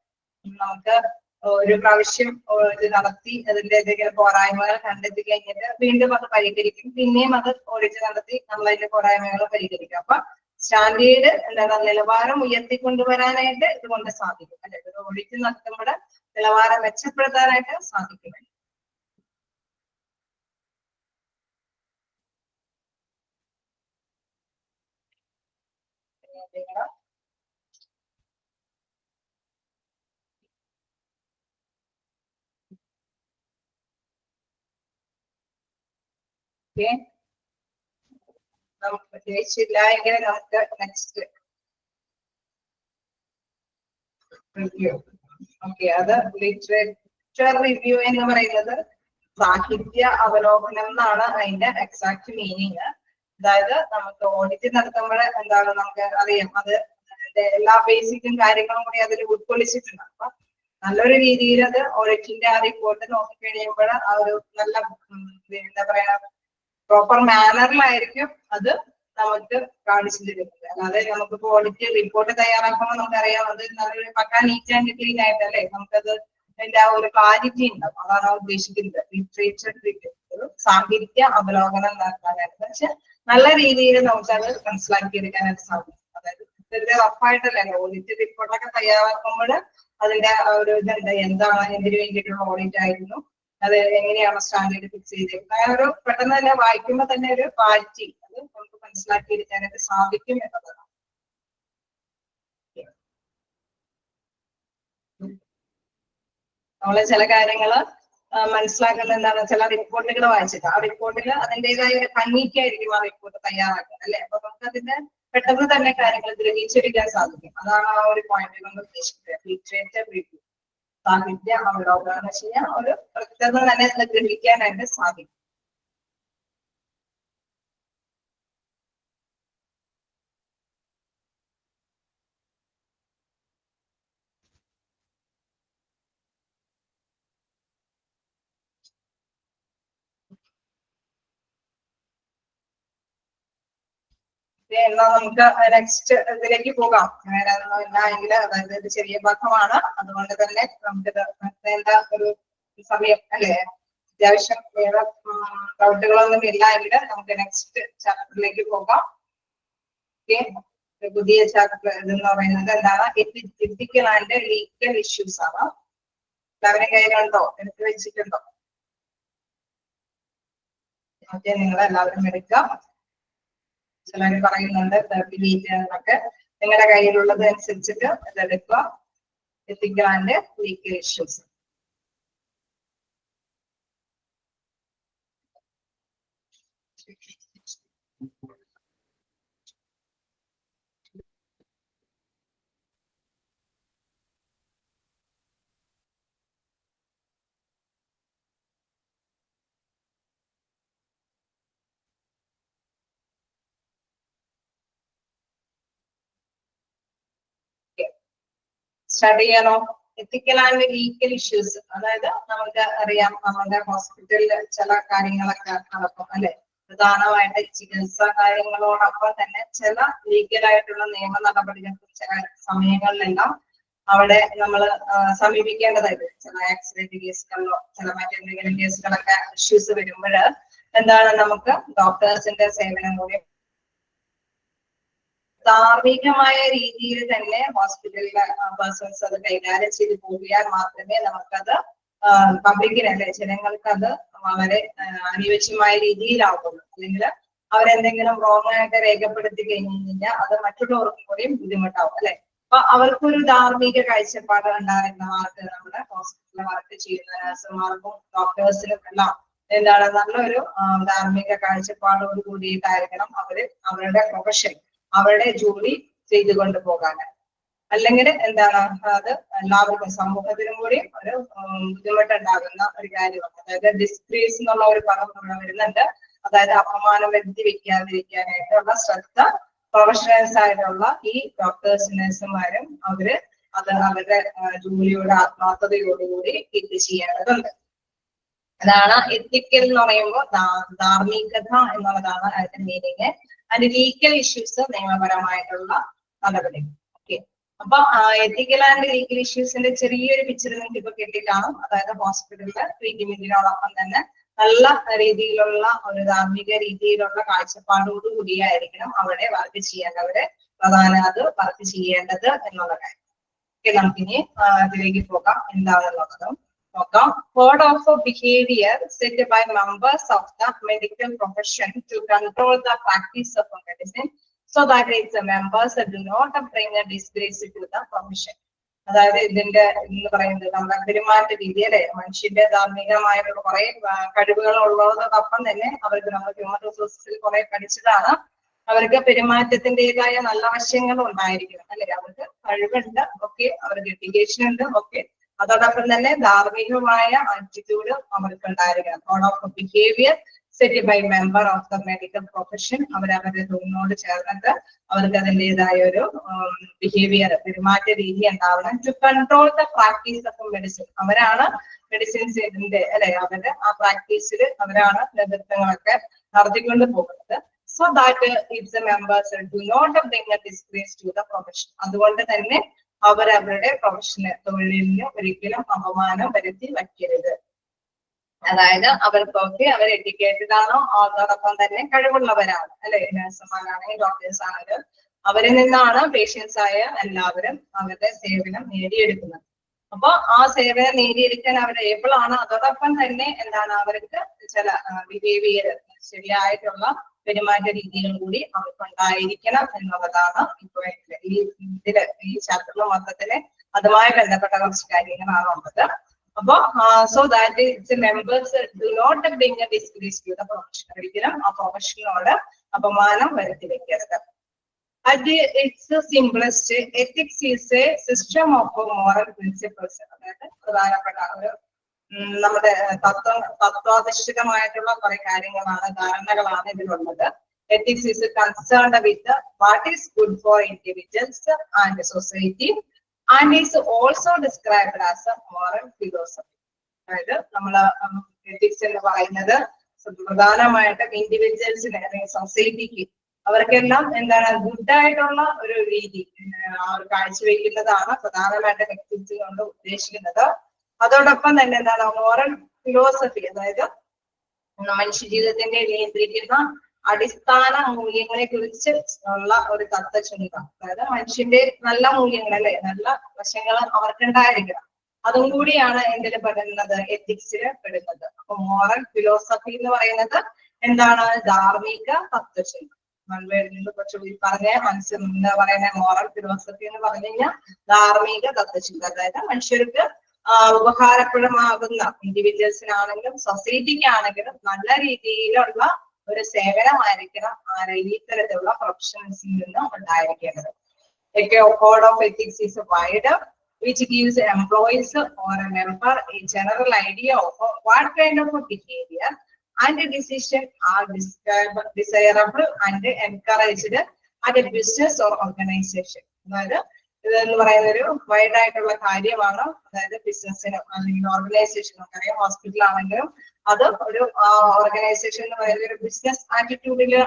നമുക്ക് ഒരു പ്രാവശ്യം ഇത് നടത്തി അതിന്റെ എന്തെങ്കിലും പോരായ്മകൾ കണ്ടെത്തി കഴിഞ്ഞിട്ട് വീണ്ടും അത് പരിഹരിക്കും, പിന്നെയും അത് ഓഡിറ്റ് നടത്തി നമ്മൾ അതിന്റെ പോരായ്മകൾ പരിഹരിക്കും. അപ്പൊ സ്റ്റാൻഡേർഡ് എന്താണ്, നിലവാരം ഉയർത്തിക്കൊണ്ടുവരാനായിട്ട് ഇതുകൊണ്ട് സാധിക്കും അല്ലെ. ഒരു ഓഡിറ്റ് നടത്തുമ്പോൾ നിലവാരം മെച്ചപ്പെടുത്താനായിട്ട് സാധിക്കും. നമുക്ക് പ്രത്യേകിച്ചില്ല എങ്കിൽ നമുക്ക് നെക്സ്റ്റ് റിവ്യൂ. ഓക്കെ, അത് ലിറ്ററേച്ചർ റിവ്യൂ എന്ന് പറയുന്നത് സാഹിത്യ അവലോകനം എന്നാണ് അതിന്റെ എക്സാക്ട് മീനിങ്. അതായത് നമുക്ക് ഓഡിറ്റ് നടത്തുമ്പോൾ എന്താണ് നമുക്ക് അറിയാം, അത് എല്ലാ ബേസിക്കും കാര്യങ്ങളും കൂടി അതിൽ ഉൾക്കൊള്ളിച്ചിട്ടുണ്ട്. അപ്പൊ നല്ലൊരു രീതിയിൽ അത് ഓഡിറ്റിന്റെ ആ റിപ്പോർട്ട് നോക്കിക്കഴിയുമ്പോൾ ആ ഒരു നല്ല എന്താ പറയാ പ്രോപ്പർ മാനറിലായിരിക്കും അത് നമുക്ക് കാണിച്ചു തരുന്നത്. അല്ലാതെ നമുക്കിപ്പോ ഓഡിറ്റ് റിപ്പോർട്ട് തയ്യാറാക്കുമ്പോൾ നമുക്കറിയാം അത് നല്ലൊരു പക്കാ നീറ്റ് ആൻഡ് ക്ലീൻ ആയിട്ടല്ലേ നമുക്കത് അതിന്റെ ആ ഒരു ക്ലാരിറ്റി ഉണ്ടാവും. അതാണ് ഉദ്ദേശിക്കുന്നത് ലിറ്ററേച്ചർ റിവ്യൂ, ഒരു സാഹിത്യ അവലോകനം നടത്താനായിട്ട്. പക്ഷെ നല്ല രീതിയിൽ നമുക്കത് മനസ്സിലാക്കി എടുക്കാനായിട്ട് സാധിക്കും. അതായത് ഇതിന്റെ റഫായിട്ടല്ലേ ഓഡിറ്റ് റിപ്പോർട്ടൊക്കെ തയ്യാറാക്കുമ്പോൾ അതിന്റെ ഒരു ഇതുണ്ട്, എന്താണ് എന്തിനു വേണ്ടിയിട്ടുള്ള ഓഡിറ്റ് ആയിരുന്നു, അത് എങ്ങനെയാണ് സ്റ്റാൻഡേർഡ് ഫിക്സ് ചെയ്തേക്കുന്നത്, അങ്ങനെ ഒരു പെട്ടെന്ന് തന്നെ വായിക്കുമ്പോൾ തന്നെ ഒരു ക്വാളിറ്റി അത് നമുക്ക് മനസ്സിലാക്കി എടുക്കാനായിട്ട് സാധിക്കും എന്നതാണ്. നമ്മള് ചില കാര്യങ്ങള് മനസ്സിലാക്കുന്നത് എന്താണ്, ചില റിപ്പോർട്ടുകൾ വായിച്ചിട്ട് ആ റിപ്പോർട്ടിൽ അതിൻ്റെതായ ഒരു ഭംഗിക്കായിരിക്കും ആ റിപ്പോർട്ട് തയ്യാറാക്കുക അല്ലെ. അപ്പൊ നമുക്ക് അതിന്റെ പെട്ടെന്ന് തന്നെ കാര്യങ്ങൾ ഗ്രഹിച്ചെടുക്കാൻ സാധിക്കും. അതാണ് ആ ഒരു പോയിന്റ് നമ്മൾ ഉദ്ദേശിക്കുന്നത്. ലിറ്ററേച്ചർ റിവ്യൂ, സാഹിത്യ അവലോകനം എന്ന് വെച്ച് കഴിഞ്ഞാൽ ഒരു പെട്ടെന്ന് തന്നെ അത് ഗ്രഹിക്കാനായിട്ട് സാധിക്കും. എന്നാ നമുക്ക് നെക്സ്റ്റ് ഇതിലേക്ക് പോകാം. അങ്ങനെ ഇല്ലെങ്കിൽ അതായത് ഇത് ചെറിയ ഭാഗമാണ്, അതുകൊണ്ട് തന്നെ നമുക്കിത് എന്താ ഒരു സമയം അല്ലെ, അത്യാവശ്യം വേറെ ഡൗട്ടുകളൊന്നും ഇല്ല എങ്കിൽ നമുക്ക് നെക്സ്റ്റ് ചാപ്റ്ററിലേക്ക് പോകാം. ഓക്കെ, പുതിയ ചാപ്റ്റർ എന്ന് പറയുന്നത് എന്താണ്, എത്തിക്കൽ ആൻഡ് ലീഗൽ ഇഷ്യൂസ് ആണ്. എല്ലാവരുടെ കയ്യിലുണ്ടോ? എടുത്ത് വെച്ചിട്ടുണ്ടോ? ഓക്കെ, നിങ്ങൾ എല്ലാവരും എടുക്കാം. ചിലർ പറയുന്നുണ്ട് 38 എന്നൊക്കെ. നിങ്ങളുടെ കയ്യിലുള്ളത് അനുസരിച്ചിട്ട് ഇതെടുക്കുക. Ethical and legal issues. Start ചെയ്യാനോ? Ethical and legal issues. അതായത് നമുക്ക് അറിയാം, നമ്മുടെ ഹോസ്പിറ്റലിൽ ചില കാര്യങ്ങളൊക്കെ നടക്കും അല്ലെ. പ്രധാനമായിട്ട് ചികിത്സാ കാര്യങ്ങളോടൊപ്പം തന്നെ ചില ലീഗലായിട്ടുള്ള നിയമ നടപടികൾ ചില സമയങ്ങളിലെല്ലാം അവിടെ നമ്മൾ സമീപിക്കേണ്ടതായിട്ട് ചില ആക്സിഡന്റ് കേസുകളിലോ ചില മറ്റെന്തെങ്കിലും കേസുകളൊക്കെ ഇഷ്യൂസ് വരുമ്പോൾ എന്താണ്, നമുക്ക് ഡോക്ടേഴ്സിന്റെ സേവനം കൂടി ധാർമ്മികമായ രീതിയിൽ തന്നെ ഹോസ്പിറ്റലിലെ പേഴ്സൺസ് അത് കൈകാര്യം ചെയ്ത് പോയാൽ മാത്രമേ നമുക്കത് പബ്ലിക്കിന് അല്ലെ ജനങ്ങൾക്ക് അത് വളരെ അനുയോജ്യമായ രീതിയിലാവുള്ളൂ. അല്ലെങ്കിൽ അവരെന്തെങ്കിലും റോങ് ആയിട്ട് രേഖപ്പെടുത്തി കഴിഞ്ഞു കഴിഞ്ഞാൽ അത് മറ്റുള്ളവർക്കും കൂടിയും ബുദ്ധിമുട്ടാവും അല്ലെ. അപ്പൊ അവർക്കൊരു ധാർമ്മിക കാഴ്ചപ്പാട് ഉണ്ടായിരുന്നവർക്ക് നമ്മുടെ ഹോസ്പിറ്റലിൽ വർക്ക് ചെയ്യുന്ന നഴ്സുമാർക്കും ഡോക്ടേഴ്സിനും എല്ലാം എന്താണ് നല്ലൊരു ധാർമ്മിക കാഴ്ചപ്പാടോട് കൂടിയിട്ടായിരിക്കണം അവരുടെ പ്രൊഫഷൻ, അവരുടെ ജോലി ചെയ്തുകൊണ്ട് പോകാൻ. അല്ലെങ്കിൽ എന്താണ്, അത് എല്ലാവർക്കും സമൂഹത്തിനും കൂടി ഒരു ബുദ്ധിമുട്ടുണ്ടാകുന്ന ഒരു കാര്യമാണ്. അതായത് ഡിസ്ഗ്രീസ് എന്നുള്ള ഒരു പദം ഇവിടെ വരുന്നുണ്ട്. അതായത് അപമാനം വരുത്തി വെക്കാതിരിക്കാനായിട്ടുള്ള ശ്രദ്ധ പ്രൊഫഷണൽസ് ആയിട്ടുള്ള ഈ ഡോക്ടേഴ്സ് നഴ്സുമാരും അത് അവരുടെ ജോലിയുടെ ആത്മാർത്ഥതയോടുകൂടി ഇത് ചെയ്യേണ്ടതുണ്ട്. അതാണ് എത്തിക്കൽ എന്ന് പറയുമ്പോൾ ധാർമ്മികത എന്നുള്ളതാണ് അതിന്റെ മീനിങ്. ആൻഡ് ലീഗൽ ഇഷ്യൂസ് നിയമപരമായിട്ടുള്ള നടപടി. ഓക്കെ, അപ്പൊ എത്തിക്കൽ ആൻഡ് ലീഗൽ ഇഷ്യൂസിന്റെ ചെറിയൊരു പിക്ചർ നിങ്ങൾക്ക് ഇപ്പൊ കിട്ടിക്കാണും. അതായത് ഹോസ്പിറ്റലിലെ ട്രീറ്റ്മെന്റിനോടൊപ്പം തന്നെ നല്ല രീതിയിലുള്ള ഒരു ധാർമ്മിക രീതിയിലുള്ള കാഴ്ചപ്പാടോട് കൂടിയായിരിക്കണം അവിടെ വർക്ക് ചെയ്യേണ്ടവര് വർക്ക് ചെയ്യേണ്ടത് എന്നുള്ള കാര്യം. ഓക്കെ, നമുക്കിനി ഇതിലേക്ക് പോകാം. എന്താണെന്നുള്ളതും നോക്കാം. Code of behavior set by members of the medical profession to control the practice of medicine so that its members do not bring a disgrace to the profession. അതായത് ഇതിന്റെ എന്ന് പറയുന്നത് നമ്മുടെ പെരുമാറ്റ രീതി അല്ലെ. മനുഷ്യന്റെ ധാർമ്മികമായിട്ടുള്ള കുറെ കഴിവുകൾ ഉള്ളതോടൊപ്പം തന്നെ അവർക്ക് നമ്മൾ ഹ്യൂമൻ റിസോഴ്സിൽ കുറെ പഠിച്ചതാണ്. അവർക്ക് പെരുമാറ്റത്തിൻ്റെതായ നല്ല വശങ്ങളും ഉണ്ടായിരിക്കണം അല്ലെ. അവർക്ക് കഴിവുണ്ട്, ഓക്കെ, അവർക്ക് ഡെഡിക്കേഷൻ ഉണ്ട്, ഓക്കെ, അതോടൊപ്പം തന്നെ ധാർമ്മികമായ ആറ്റിറ്റ്യൂഡ് അവർക്ക് ഉണ്ടായിരിക്കണം. Code of behaviour set by member of the medical profession. അവരവരുടെ തൊഴിലിനോട് ചേർന്നിട്ട് അവർക്ക് അതിൻ്റെതായ ഒരു ബിഹേവിയർ പെരുമാറ്റ രീതി ഉണ്ടാവണം. To control the practice of medicine. അവരാണ് മെഡിസിൻസിന്റെ അല്ലെ, അവരുടെ ആ പ്രാക്ടീസിൽ അവരാണ് നേതൃത്വങ്ങളൊക്കെ നടത്തിക്കൊണ്ട് പോകുന്നത്. So that its members do not bring a disgrace to the profession. അതുകൊണ്ട് തന്നെ അവരവരുടെ പ്രൊഫഷന് തൊഴിലിന് ഒരിക്കലും അപമാനം വരുത്തി വയ്ക്കരുത്. അതായത് അവർക്കൊക്കെ അവർ എഡ്യൂക്കേറ്റഡ് ആണോ, അതോടൊപ്പം തന്നെ കഴിവുള്ളവരാണ് അല്ലെ. നഴ്സുമാരാണെങ്കിൽ ഡോക്ടേഴ്സ് ആണെങ്കിലും അവരിൽ നിന്നാണ് പേഷ്യൻസ് ആയ എല്ലാവരും അവരുടെ സേവനം നേടിയെടുക്കുന്നത്. അപ്പൊ ആ സേവനം നേടിയെടുക്കാൻ അവർ ഏബിൾ ആണ്. അതോടൊപ്പം തന്നെ എന്താണ്, അവർക്ക് ചില ബിഹേവിയർ ശരിയായിട്ടുള്ള പെരുമാറ്റ രീതികളും കൂടി അവർക്കുണ്ടായിരിക്കണം എന്നുള്ളതാണ് ഇപ്പൊ ഈ ചാപ്റ്ററിൽ മൊത്തത്തില് അതുമായി ബന്ധപ്പെട്ട കുറച്ച് കാര്യങ്ങളാണ് ഉള്ളത്. അപ്പൊ so that its members do not bring a disgrace to the profession. ഒരിക്കലും ആ പ്രൊഫഷനോട് അപമാനം വരുത്തി വെക്കരുത്. അത് its simplest ethics is a system of moral principles. അതായത് പ്രധാനപ്പെട്ട ഒരു നമ്മുടെ തത്വാധിഷ്ഠിതമായിട്ടുള്ള കുറെ കാര്യങ്ങളാണ്, ധാരണകളാണ് ഇതിലുള്ളത്. Ethics is concerned with what is good for individuals and society and is also described as a moral philosophy. അതായത് നമ്മള് എത്തിക്സ് എന്ന് പറയുന്നത് പ്രധാനമായിട്ടും ഇൻഡിവിജ്വൽസിന് അല്ലെങ്കിൽ സൊസൈറ്റിക്ക് അവർക്കെല്ലാം എന്താണ് ഗുഡായിട്ടുള്ള ഒരു രീതി കാഴ്ചവെക്കുന്നതാണ് പ്രധാനമായിട്ടും എത്തിക്സ് കൊണ്ട് ഉദ്ദേശിക്കുന്നത്. അതോടൊപ്പം തന്നെ എന്താണ് മോറൽ ഫിലോസഫി, അതായത് മനുഷ്യ ജീവിതത്തിന്റെ നിയന്ത്രിക്കുന്ന അടിസ്ഥാന മൂല്യങ്ങളെ കുറിച്ച് ഉള്ള ഒരു തത്വചിന്ത. അതായത് മനുഷ്യന്റെ നല്ല മൂല്യങ്ങൾ അല്ലെ, നല്ല വശങ്ങൾ അവർക്കുണ്ടായിരിക്കണം. അതും കൂടിയാണ് എന്തിൽ പെടുന്നത്, എത്തിക്സിൽ പെടുന്നത്. അപ്പൊ മോറൽ ഫിലോസഫി എന്ന് പറയുന്നത് എന്താണ്, ധാർമ്മിക തത്വചിന്ത. പറഞ്ഞ മനസ്സിൽ എന്താ പറയുന്നത്, മോറൽ ഫിലോസഫി എന്ന് പറഞ്ഞു കഴിഞ്ഞാൽ ധാർമ്മിക തത്വചിന്ത. അതായത് മനുഷ്യർക്ക് ഉപകാരപ്രദമാകുന്ന, ഇൻഡിവിജ്വൽസിനാണെങ്കിലും സൊസൈറ്റിക്കാണെങ്കിലും നല്ല രീതിയിലുള്ള ഒരു സേവനമായിരിക്കണം ഈ തരത്തിലുള്ള പ്രൊഫഷണൽസിൽ നിന്ന് ഉണ്ടായിരിക്കേണ്ടത്. A code of ethics is wider, which gives employees or a member a general idea of what kind of a behavior and a decision are desirable and encouraged at a business or organization. അതായത് ഇതെന്ന് പറയുന്ന ഒരു wide ആയിട്ടുള്ള കാര്യമാണ്. അതായത് ബിസിനസ്സിനും അല്ലെങ്കിൽ ഓർഗനൈസേഷനും, നമുക്കറിയാം ഹോസ്പിറ്റൽ ആണെങ്കിലും അത് ഒരു ഓർഗനൈസേഷൻ എന്ന് പറയുന്ന ഒരു ബിസിനസ് ആറ്റിറ്റ്യൂഡില്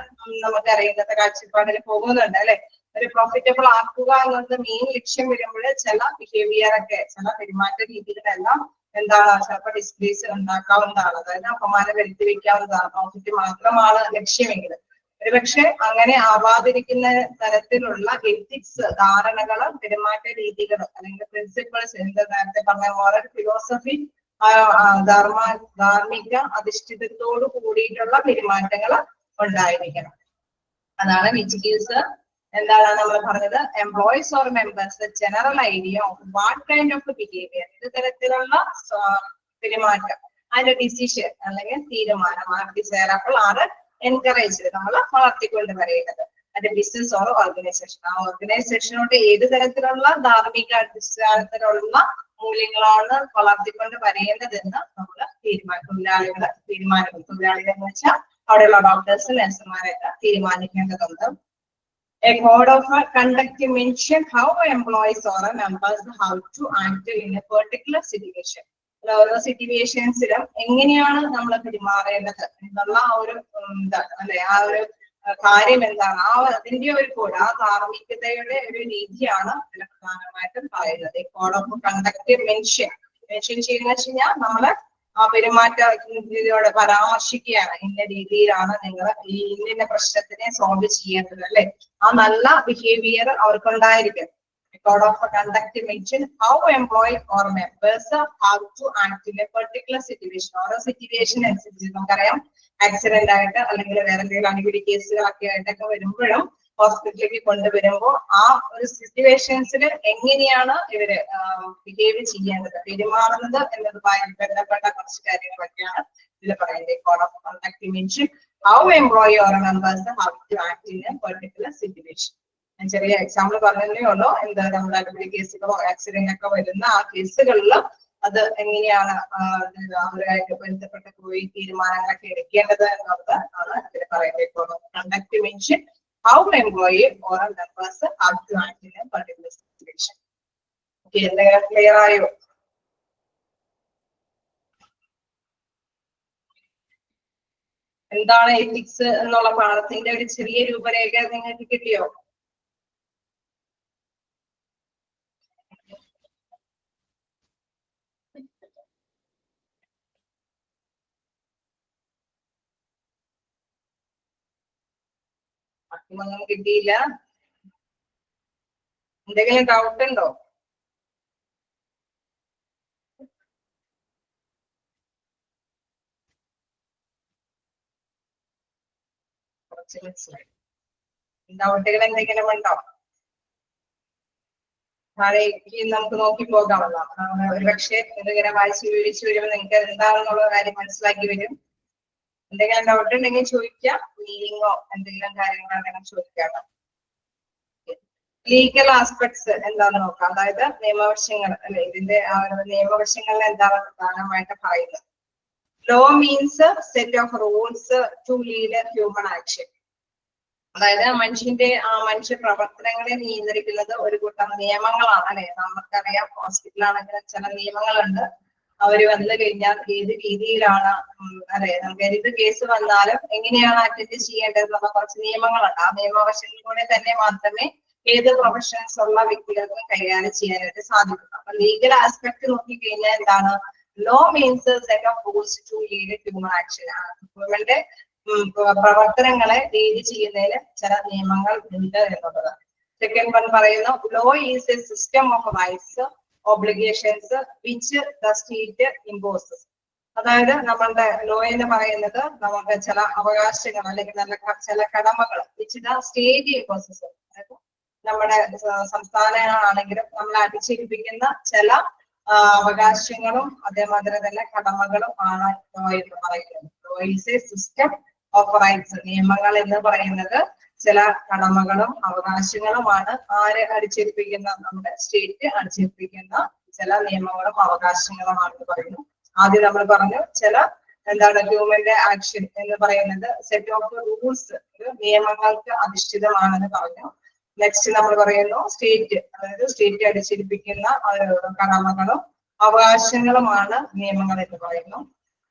നമുക്കറിയാം ഇന്നത്തെ കാഴ്ചപ്പാടിൽ പോകുന്നുണ്ട് അല്ലെ. ഒരു പ്രോഫിറ്റബിൾ ആക്കുക എന്നത് മെയിൻ ലക്ഷ്യം വരുമ്പോൾ ചില ബിഹേവിയർ ഒക്കെ, ചില പെരുമാറ്റ രീതികളെല്ലാം എന്താണ് ചിലപ്പോൾ ഡിസ്പ്ലേസ് ഉണ്ടാക്കാവുന്നതാണ്. അതായത് അപമാനം വരുത്തി വെക്കാവുന്നതാണ്. പ്രോഫിറ്റ് മാത്രമാണ് ലക്ഷ്യമെങ്കിൽ ഒരുപക്ഷെ അങ്ങനെ ആവാതിരിക്കുന്ന തരത്തിലുള്ള എത്തിക്സ്, ധാരണകള്, പെരുമാറ്റ രീതികൾ അല്ലെങ്കിൽ പ്രിൻസിപ്പിൾസ്, എന്താ നേരത്തെ പറഞ്ഞ മോറൽ ഫിലോസഫി, ധാർമ്മിക അധിഷ്ഠിതത്തോട് കൂടിയിട്ടുള്ള പെരുമാറ്റങ്ങൾ ഉണ്ടായിരിക്കണം. അതാണ് വിച്ച് ഗീവ്സ് എന്താണ് നമ്മൾ പറഞ്ഞത്, employees or members general idea of what kind of behaviour, ഇത് തരത്തിലുള്ള പെരുമാറ്റം, അതിന്റെ ഡിസിഷൻ അല്ലെങ്കിൽ തീരുമാനം, ഡിസൈറബിൾ ആറ് എൻകറേജ് നമ്മൾ വളർത്തിക്കൊണ്ട് വരേണ്ടത്. അതിന്റെ ബിസിനസ് ഓർ ഓർഗനൈസേഷൻ, ആ ഓർഗനൈസേഷനോട് ഏത് തരത്തിലുള്ള ധാർമ്മിക അടിസ്ഥാനത്തിലുള്ള മൂല്യങ്ങളാണ് വളർത്തിക്കൊണ്ട് വരേണ്ടതെന്ന് നമ്മൾ തൊഴിലാളികൾ തീരുമാനിക്കും. തൊഴിലാളികൾ എന്ന് വെച്ചാൽ അവിടെയുള്ള ഡോക്ടേഴ്സ്, നഴ്സുമാരൊക്കെ തീരുമാനിക്കേണ്ടതുണ്ട്. A code of conduct mention how employees or members how to act in a particular situation. ഓരോ സിറ്റുവേഷൻസിലും എങ്ങനെയാണ് നമ്മൾ പെരുമാറേണ്ടത് എന്നുള്ള ഒരു അല്ലെ, ആ ഒരു കാര്യം എന്താണ്, അതിന്റെ ഒരു കോഡ്, ആ ധാർമ്മികതയുടെ ഒരു രീതിയാണ് ഇതിൽ പ്രധാനമായിട്ടും പറയുന്നത്. കോഡ് ഓഫ് കണ്ടക്ട് മെൻഷൻ ചെയ്യുന്ന വെച്ച് കഴിഞ്ഞാൽ നമ്മള് ആ പെരുമാറ്റ രീതിയോടെ പരാമർശിക്കുകയാണ്. ഇന്ന രീതിയിലാണ് നിങ്ങൾ ഈ ഇന്ന പ്രശ്നത്തിനെ സോൾവ് ചെയ്യേണ്ടത് അല്ലെ. ആ നല്ല behaviour അവർക്കുണ്ടായിരിക്കും. Code of conduct mention how employee or members have to act in a particular situation. ഓരോ സിറ്റുവേഷൻ അനുസരിച്ച് നമുക്കറിയാം ആക്സിഡന്റ് ആയിട്ട് അല്ലെങ്കിൽ വേറെ എന്തെങ്കിലും അടിപിടി കേസുകളൊക്കെ ആയിട്ടൊക്കെ വരുമ്പോഴും ഹോസ്പിറ്റലിലേക്ക് കൊണ്ടുവരുമ്പോൾ ആ ഒരു സിറ്റുവേഷൻസിൽ എങ്ങനെയാണ് ഇവര് ബിഹേവ് ചെയ്യേണ്ടത്, പെരുമാറുന്നത് എന്നതുമായി ബന്ധപ്പെട്ട കുറച്ച് കാര്യങ്ങളൊക്കെയാണ് ഇതിൽ പറയുന്നത്. Code of conduct mention how employee or members have to act in a particular situation. ചെറിയ എക്സാമ്പിൾ പറഞ്ഞതേ ഉള്ളൂ. എന്താ നമ്മുടെ അടിപിടി കേസുകളോ ആക്സിഡന്റ് ഒക്കെ വരുന്ന ആ കേസുകളിൽ അത് എങ്ങനെയാണ് അവരുമായിട്ട് ബന്ധപ്പെട്ട് പോയി തീരുമാനങ്ങളൊക്കെ എടുക്കേണ്ടത് എന്നുള്ളത് ആണ് ഇതിൽ പറയുന്നത്. Conduct mention how employee or members have to act in a particular situation. Okay, എന്തെങ്കിലും ക്ലിയർ ആയോ? എന്താണ് എത്തിക്സ് എന്നുള്ള പാഠത്തിന്റെ ഒരു ചെറിയ രൂപരേഖ നിങ്ങൾക്ക് കിട്ടിയോ? ഒന്നും കിട്ടിയില്ല. എന്തെങ്കിലും ഡൗട്ട് ഉണ്ടോ? കുറച്ച് മനസ്സിലായി. ഡൗട്ടുകൾ എന്തെങ്കിലും ഉണ്ടോ? താഴേക്ക് നമുക്ക് നോക്കി പോകാമല്ലോ. ഒരുപക്ഷെ എന്തെങ്കിലും വായിച്ച് വിവരിച്ചു വരുമ്പോൾ നിങ്ങൾക്ക് എന്താണെന്നുള്ള കാര്യം മനസ്സിലാക്കി വരും. എന്തെങ്കിലും ഡൗട്ട് ഉണ്ടെങ്കിൽ ചോദിക്കാം. മീനിങ്ങോ എന്തെങ്കിലും കാര്യങ്ങളുണ്ടെങ്കിൽ ചോദിക്കാം. ലീഗൽ ആസ്പെക്ട്സ് എന്താന്ന് നോക്കാം. അതായത് നിയമവശങ്ങൾ അല്ലെ, ഇതിന്റെ നിയമവശങ്ങളിൽ എന്താണ് പ്രധാനമായിട്ട് പറയുന്നത്. Law means set of rules to lead human action. അതായത് മനുഷ്യ പ്രവർത്തനങ്ങളെ നിയന്ത്രിക്കുന്നത് ഒരു കൂട്ടം നിയമങ്ങളാണ് അല്ലെ. നമുക്കറിയാം ഹോസ്പിറ്റലാണെങ്കിൽ ചില നിയമങ്ങളുണ്ട്. അവര് വന്നു കഴിഞ്ഞാൽ ഏത് രീതിയിലാണ് അല്ലെ, നമുക്ക് ഏത് കേസ് വന്നാലും എങ്ങനെയാണ് അറ്റൻഡ് ചെയ്യേണ്ടത് എന്നുള്ള കുറച്ച് നിയമങ്ങളുണ്ട്. ആ നിയമവശങ്ങളിലൂടെ തന്നെ മാത്രമേ ഏത് പ്രൊഫഷൻസ് ഉള്ള വ്യക്തികൾക്കും കൈകാര്യം ചെയ്യാനായിട്ട് സാധിക്കും. അപ്പൊ ലീഗൽ ആസ്പെക്ട് നോക്കിക്കഴിഞ്ഞാൽ എന്താണ്, law means set of rules to lead human action. Government പ്രവർത്തനങ്ങളെ ലീഡ് ചെയ്യുന്നതിന് ചില നിയമങ്ങൾ ഉണ്ട് എന്നുള്ളതാണ്. സെക്കൻഡ് വൺ പറയുന്നു, law is a system of rights obligations which the state imposes. അതായത് നമ്മളുടെ ലോ എന്ന് പറയുന്നത് നമുക്ക് ചില അവകാശങ്ങൾ അല്ലെങ്കിൽ ചില കടമകൾ വിച്ച് ദ സ്റ്റേറ്റ് ഇമ്പോസസ്, അതായത് നമ്മുടെ സംസ്ഥാനങ്ങളാണെങ്കിലും നമ്മൾ അടിച്ചേൽപ്പിക്കുന്ന ചില അവകാശങ്ങളും അതേമാതിരി തന്നെ കടമകളും ആണ് ലോ എന്ന് പറയുന്നത്. Law is a system of rights. നിയമങ്ങൾ എന്ന് പറയുന്നത് ചില കടമകളും അവകാശങ്ങളുമാണ്. ആര് അടിച്ചേൽപ്പിക്കുന്ന? നമ്മുടെ സ്റ്റേറ്റ് അടിച്ചേൽപ്പിക്കുന്ന ചില നിയമങ്ങളും അവകാശങ്ങളുമാണെന്ന് പറയുന്നു. ആദ്യം നമ്മൾ പറഞ്ഞു ചില ഹ്യൂമന്റെ ആക്ഷൻ എന്ന് പറയുന്നത് സെറ്റ് ഓഫ് റൂൾസ്, നിയമങ്ങൾക്ക് അധിഷ്ഠിതമാണെന്ന് പറഞ്ഞു. നെക്സ്റ്റ് നമ്മൾ പറയുന്നു സ്റ്റേറ്റ്, അതായത് സ്റ്റേറ്റ് അടിച്ചേൽപ്പിക്കുന്ന കടമകളും അവകാശങ്ങളുമാണ് നിയമങ്ങൾ എന്ന് പറയുന്നു.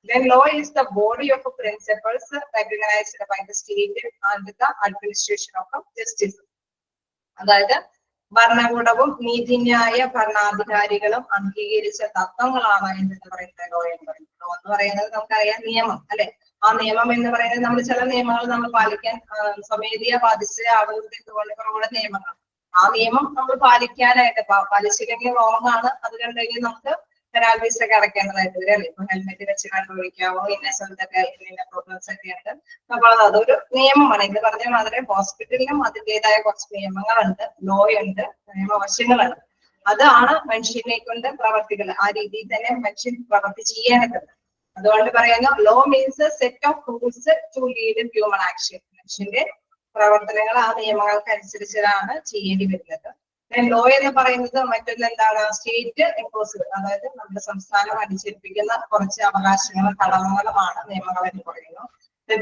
Then law is the body of principles recognized by the state and the administration of justice. അതായത് ഭരണകൂടവും നീതിന്യായ ഭരണാധികാരികളും അംഗീകരിച്ച തത്വങ്ങളാണ് എന്ന് പറയുന്നത് ലോ എന്ന് പറയുന്നത്. ലോ എന്ന് പറയുന്നത് നമുക്കറിയാം നിയമം അല്ലെ. ആ നിയമം എന്ന് പറയുന്നത് നമ്മൾ ചില നിയമങ്ങൾ നമ്മൾ പാലിക്കാൻ സ്വമേധയാ ബാധിച്ച ആളുകളുടെ നിയമങ്ങൾ, ആ നിയമം നമ്മൾ പാലിക്കാനായിട്ട് പാലിച്ചില്ലെങ്കിൽ റോങ് ആണ്. അത് കണ്ടെങ്കിൽ നമുക്ക് പെനാൽറ്റീസ് ഒക്കെ അടയ്ക്കേണ്ടതായിട്ട് വരും അല്ലെ. ഇപ്പൊ ഹെൽമെറ്റ് വെച്ച് കണ്ടുപിടിക്കാവോ, ഇന്ന സ്ഥലത്തൊക്കെ ഇന്ന പ്രോബ്ലംസ് ഒക്കെ ഉണ്ട്. അപ്പോൾ അതൊരു നിയമമാണ്. ഇത് പറഞ്ഞ മാതിരി ഹോസ്പിറ്റലിലും അതിൻ്റെതായ കുറച്ച് നിയമങ്ങളുണ്ട്, ലോ ഉണ്ട്, നിയമവശങ്ങളുണ്ട്. അതാണ് മനുഷ്യനെ കൊണ്ട് പ്രവർത്തികൾ. ആ രീതിയിൽ തന്നെ മനുഷ്യൻ പ്രവർത്തി ചെയ്യേണ്ടതുണ്ട്. അതുകൊണ്ട് പറയുന്നു law means set of rules to lead human action. മനുഷ്യന്റെ പ്രവർത്തനങ്ങൾ ആ നിയമങ്ങൾക്ക് അനുസരിച്ചാണ് ചെയ്യേണ്ടി വരുന്നത്. ലോ എന്ന് പറയുന്നത് മറ്റൊന്ന് എന്താണ്? സ്റ്റേറ്റ് ഇമ്പോസ്, അതായത് നമ്മുടെ സംസ്ഥാനം അടിച്ചേൽപ്പിക്കുന്ന കുറച്ച് അവകാശങ്ങളും കടമകളുമാണ് നിയമങ്ങൾ എന്ന് പറയുന്നു.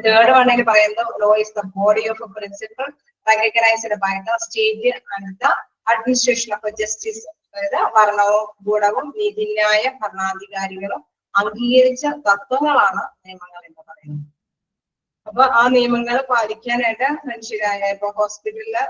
തേർഡ് വണ്ണിൽ പറയുന്നത് law is the body of principle recognised by the state and the administration of justice. അതായത് ഭരണവും കൂടവും നീതിന്യായ ഭരണാധികാരികളും അംഗീകരിച്ച തത്വങ്ങളാണ് നിയമങ്ങൾ എന്ന് പറയുന്നത്. അപ്പൊ ആ നിയമങ്ങൾ പാലിക്കാനായിട്ട് മനുഷ്യരായ ഇപ്പൊ ഹോസ്പിറ്റലില്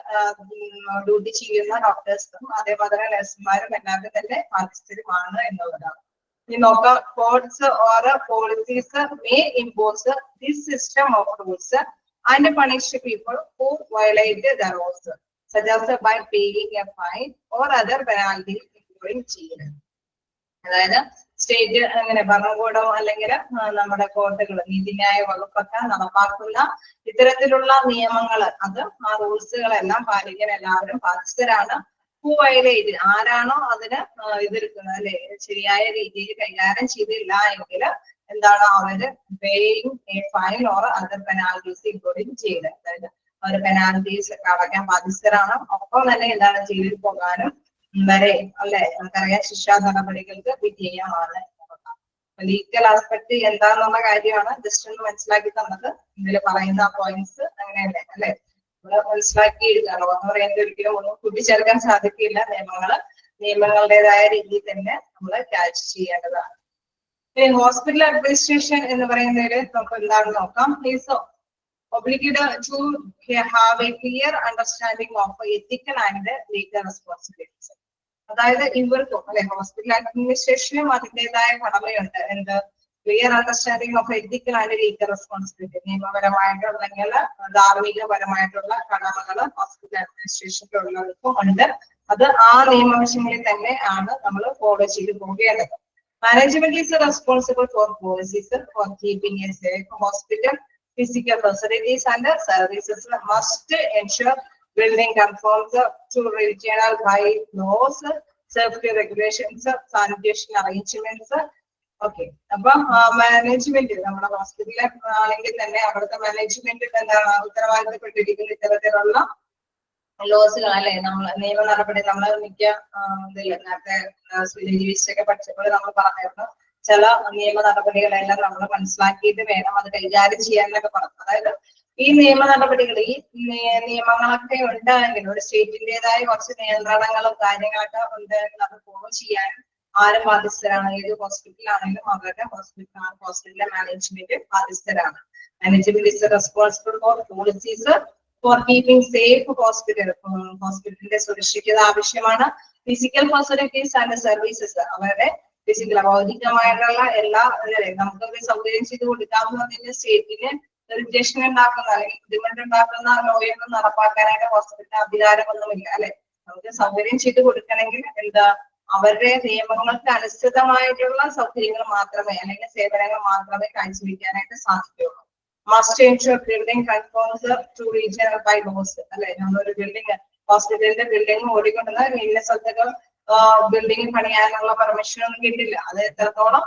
ഡ്യൂട്ടി ചെയ്യുന്ന ഡോക്ടേഴ്സും അതേപോലെ നഴ്സുമാരും എല്ലാവരും തന്നെ ബാധ്യസ്ഥരുമാണ് എന്നുള്ളതാണ്. ഇനി നോക്കാം, codes or policies may impose this system of rules and punish people who violate the rules such as by paying a fine or other penalties including ചെയ്യുന്നത്. അതായത് സ്റ്റേറ്റ് അങ്ങനെ ഭരണകൂടം അല്ലെങ്കിൽ നമ്മുടെ കോടതികൾ നീതിന്യായ വകുപ്പൊക്കെ നടപ്പാക്കുന്ന ഇത്തരത്തിലുള്ള നിയമങ്ങൾ, അത് ആ റൂൾസുകളെല്ലാം പാലിക്കാൻ എല്ലാവരും ബാധ്യസ്ഥരാണ്. ഹു വയലേറ്റ്, ആരാണോ അതിന് എതിർക്കുന്നത് അല്ലെ, ശരിയായ രീതിയിൽ കൈകാര്യം ചെയ്തില്ല എങ്കിൽ എന്താണ് അവര് paying a fine or other penalties including ചെയ്ത്, അതായത് അവർ പെനാൽറ്റീസ് ഒക്കെ അടയ്ക്കാൻ ബാധ്യസ്ഥരാണ്. ഒപ്പം തന്നെ എന്താണ് ജയിലിൽ പോകാനും വരെ അല്ലെ നമുക്കറിയാം ശിക്ഷാ നടപടികൾക്ക് വിധേയമാണ്. ലീഗൽ ആസ്പെക്ട് എന്താന്നുള്ള കാര്യമാണ് ജസ്റ്റ് ഒന്ന് മനസ്സിലാക്കി തന്നത്. ഇതിൽ പറയുന്ന പോയിന്റ്സ് അങ്ങനെയല്ലേ അല്ലെ, നമ്മള് മനസ്സിലാക്കി എഴുതാണോ എന്ന് പറയുന്നത് ഒരിക്കലും ഒന്നും കൂട്ടിച്ചേർക്കാൻ സാധിക്കില്ല. നിയമങ്ങളുടേതായ രീതിയിൽ തന്നെ നമ്മൾ ക്യാച്ച് ചെയ്യേണ്ടതാണ്. ഹോസ്പിറ്റൽ അഡ്മിനിസ്ട്രേഷൻ എന്ന് പറയുന്നതിൽ നമുക്ക് എന്താണെന്ന് നോക്കാം. Is obligated to have a clear understanding of ethical and legal responsibilities. അതായത് ഇവർക്കും അല്ലെ ഹോസ്പിറ്റൽ അഡ്മിനിസ്ട്രേഷനും അതിൻ്റെതായ കടമയുണ്ട്. എന്ത്? Clear understanding of ethical and legal responsibility. നിയമപരമായിട്ടുള്ള അല്ലെങ്കിൽ ധാർമ്മികപരമായിട്ടുള്ള കടമകൾ ഹോസ്പിറ്റൽ അഡ്മിനിസ്ട്രേഷനിലുള്ളവർക്കും ഉണ്ട്. അത് ആ നിയമവശങ്ങളിൽ തന്നെ ആണ് നമ്മൾ ഫോളോ ചെയ്ത് പോകേണ്ടത്. Management is responsible for policies four keeping A safe hospital. Physical facilities and services must ensure building conforms to regional by laws, safety regulations, sanitation arrangements. Okay. അപ്പൊ മാനേജ്മെന്റ് നമ്മുടെ ഹോസ്പിറ്റലിലെ ആണെങ്കിൽ തന്നെ അവിടുത്തെ മാനേജ്മെന്റ് എന്താണ് ഉത്തരവാദിത്തപ്പെട്ടിരിക്കുന്ന ഇത്തരത്തിലുള്ള ലോസുകൾ അല്ലെ. നമ്മൾ നിയമ നടപടി നമ്മൾ മിക്ക നേരത്തെ ഒക്കെ പഠിച്ചപ്പോൾ നമ്മൾ പറഞ്ഞിരുന്നു ചില നിയമ നടപടികളെല്ലാം നമ്മൾ മനസ്സിലാക്കിയിട്ട് വേണം അത് കൈകാര്യം ചെയ്യാനൊക്കെ പറഞ്ഞു. അതായത് ഈ നിയമ നടപടികൾ ഈ നിയമങ്ങളൊക്കെ ഉണ്ടെങ്കിൽ ഒരു സ്റ്റേറ്റിൻ്റെതായ കുറച്ച് നിയന്ത്രണങ്ങളും കാര്യങ്ങളൊക്കെ ഉണ്ടെങ്കിൽ അത് ഫോളോ ചെയ്യാനും ആരും ബാധ്യസ്ഥരാണ്. ഏത് ഹോസ്പിറ്റലാണെങ്കിലും അവരുടെ ഹോസ്പിറ്റലിലെ മാനേജ്മെന്റ് ബാധ്യസ്ഥരാണ്. Management is responsible for policies four keeping safe hospital. ഹോസ്പിറ്റലിന്റെ സുരക്ഷിതത ആവശ്യമാണ്. ഫിസിക്കൽ ഫെസിലിറ്റീസ് ആൻഡ് സർവീസസ്, അവരുടെ ഫിസിക്കൽ ഭൗതികമായിട്ടുള്ള എല്ലാ നമുക്കൊക്കെ സൗകര്യം ചെയ്ത് കൊടുക്കാവുന്നതിന് സ്റ്റേറ്റിന് ഇറിറ്റേഷൻ ഉണ്ടാക്കുന്ന അല്ലെങ്കിൽ ബുദ്ധിമുട്ട് ഉണ്ടാക്കുന്ന ലോയൊന്നും നടപ്പാക്കാനായിട്ട് ഹോസ്പിറ്റലിന് അധികാരമൊന്നുമില്ല അല്ലെ. നമുക്ക് സൗകര്യം ചെയ്ത് കൊടുക്കണമെങ്കിൽ എന്താ അവരുടെ നിയമങ്ങൾക്ക് അനുസൃതമായിട്ടുള്ള സൗകര്യങ്ങൾ മാത്രമേ അല്ലെങ്കിൽ സേവനങ്ങൾ മാത്രമേ കാഴ്ചവെക്കാനായിട്ട് സാധിക്കുകയുള്ളൂ. Must ensure building conforms to regional bylaws. അല്ലെ, നമ്മളൊരു ബിൽഡിംഗ് ഹോസ്പിറ്റലിന്റെ ബിൽഡിംഗ് ഓടിക്കൊണ്ടുവന്നാൽ ഇന്ന സ്ഥലത്തൊക്കെ ബിൽഡിംഗ് പണിയാനുള്ള പെർമിഷൻ ഒന്നും കിട്ടില്ല. അത് എത്രത്തോളം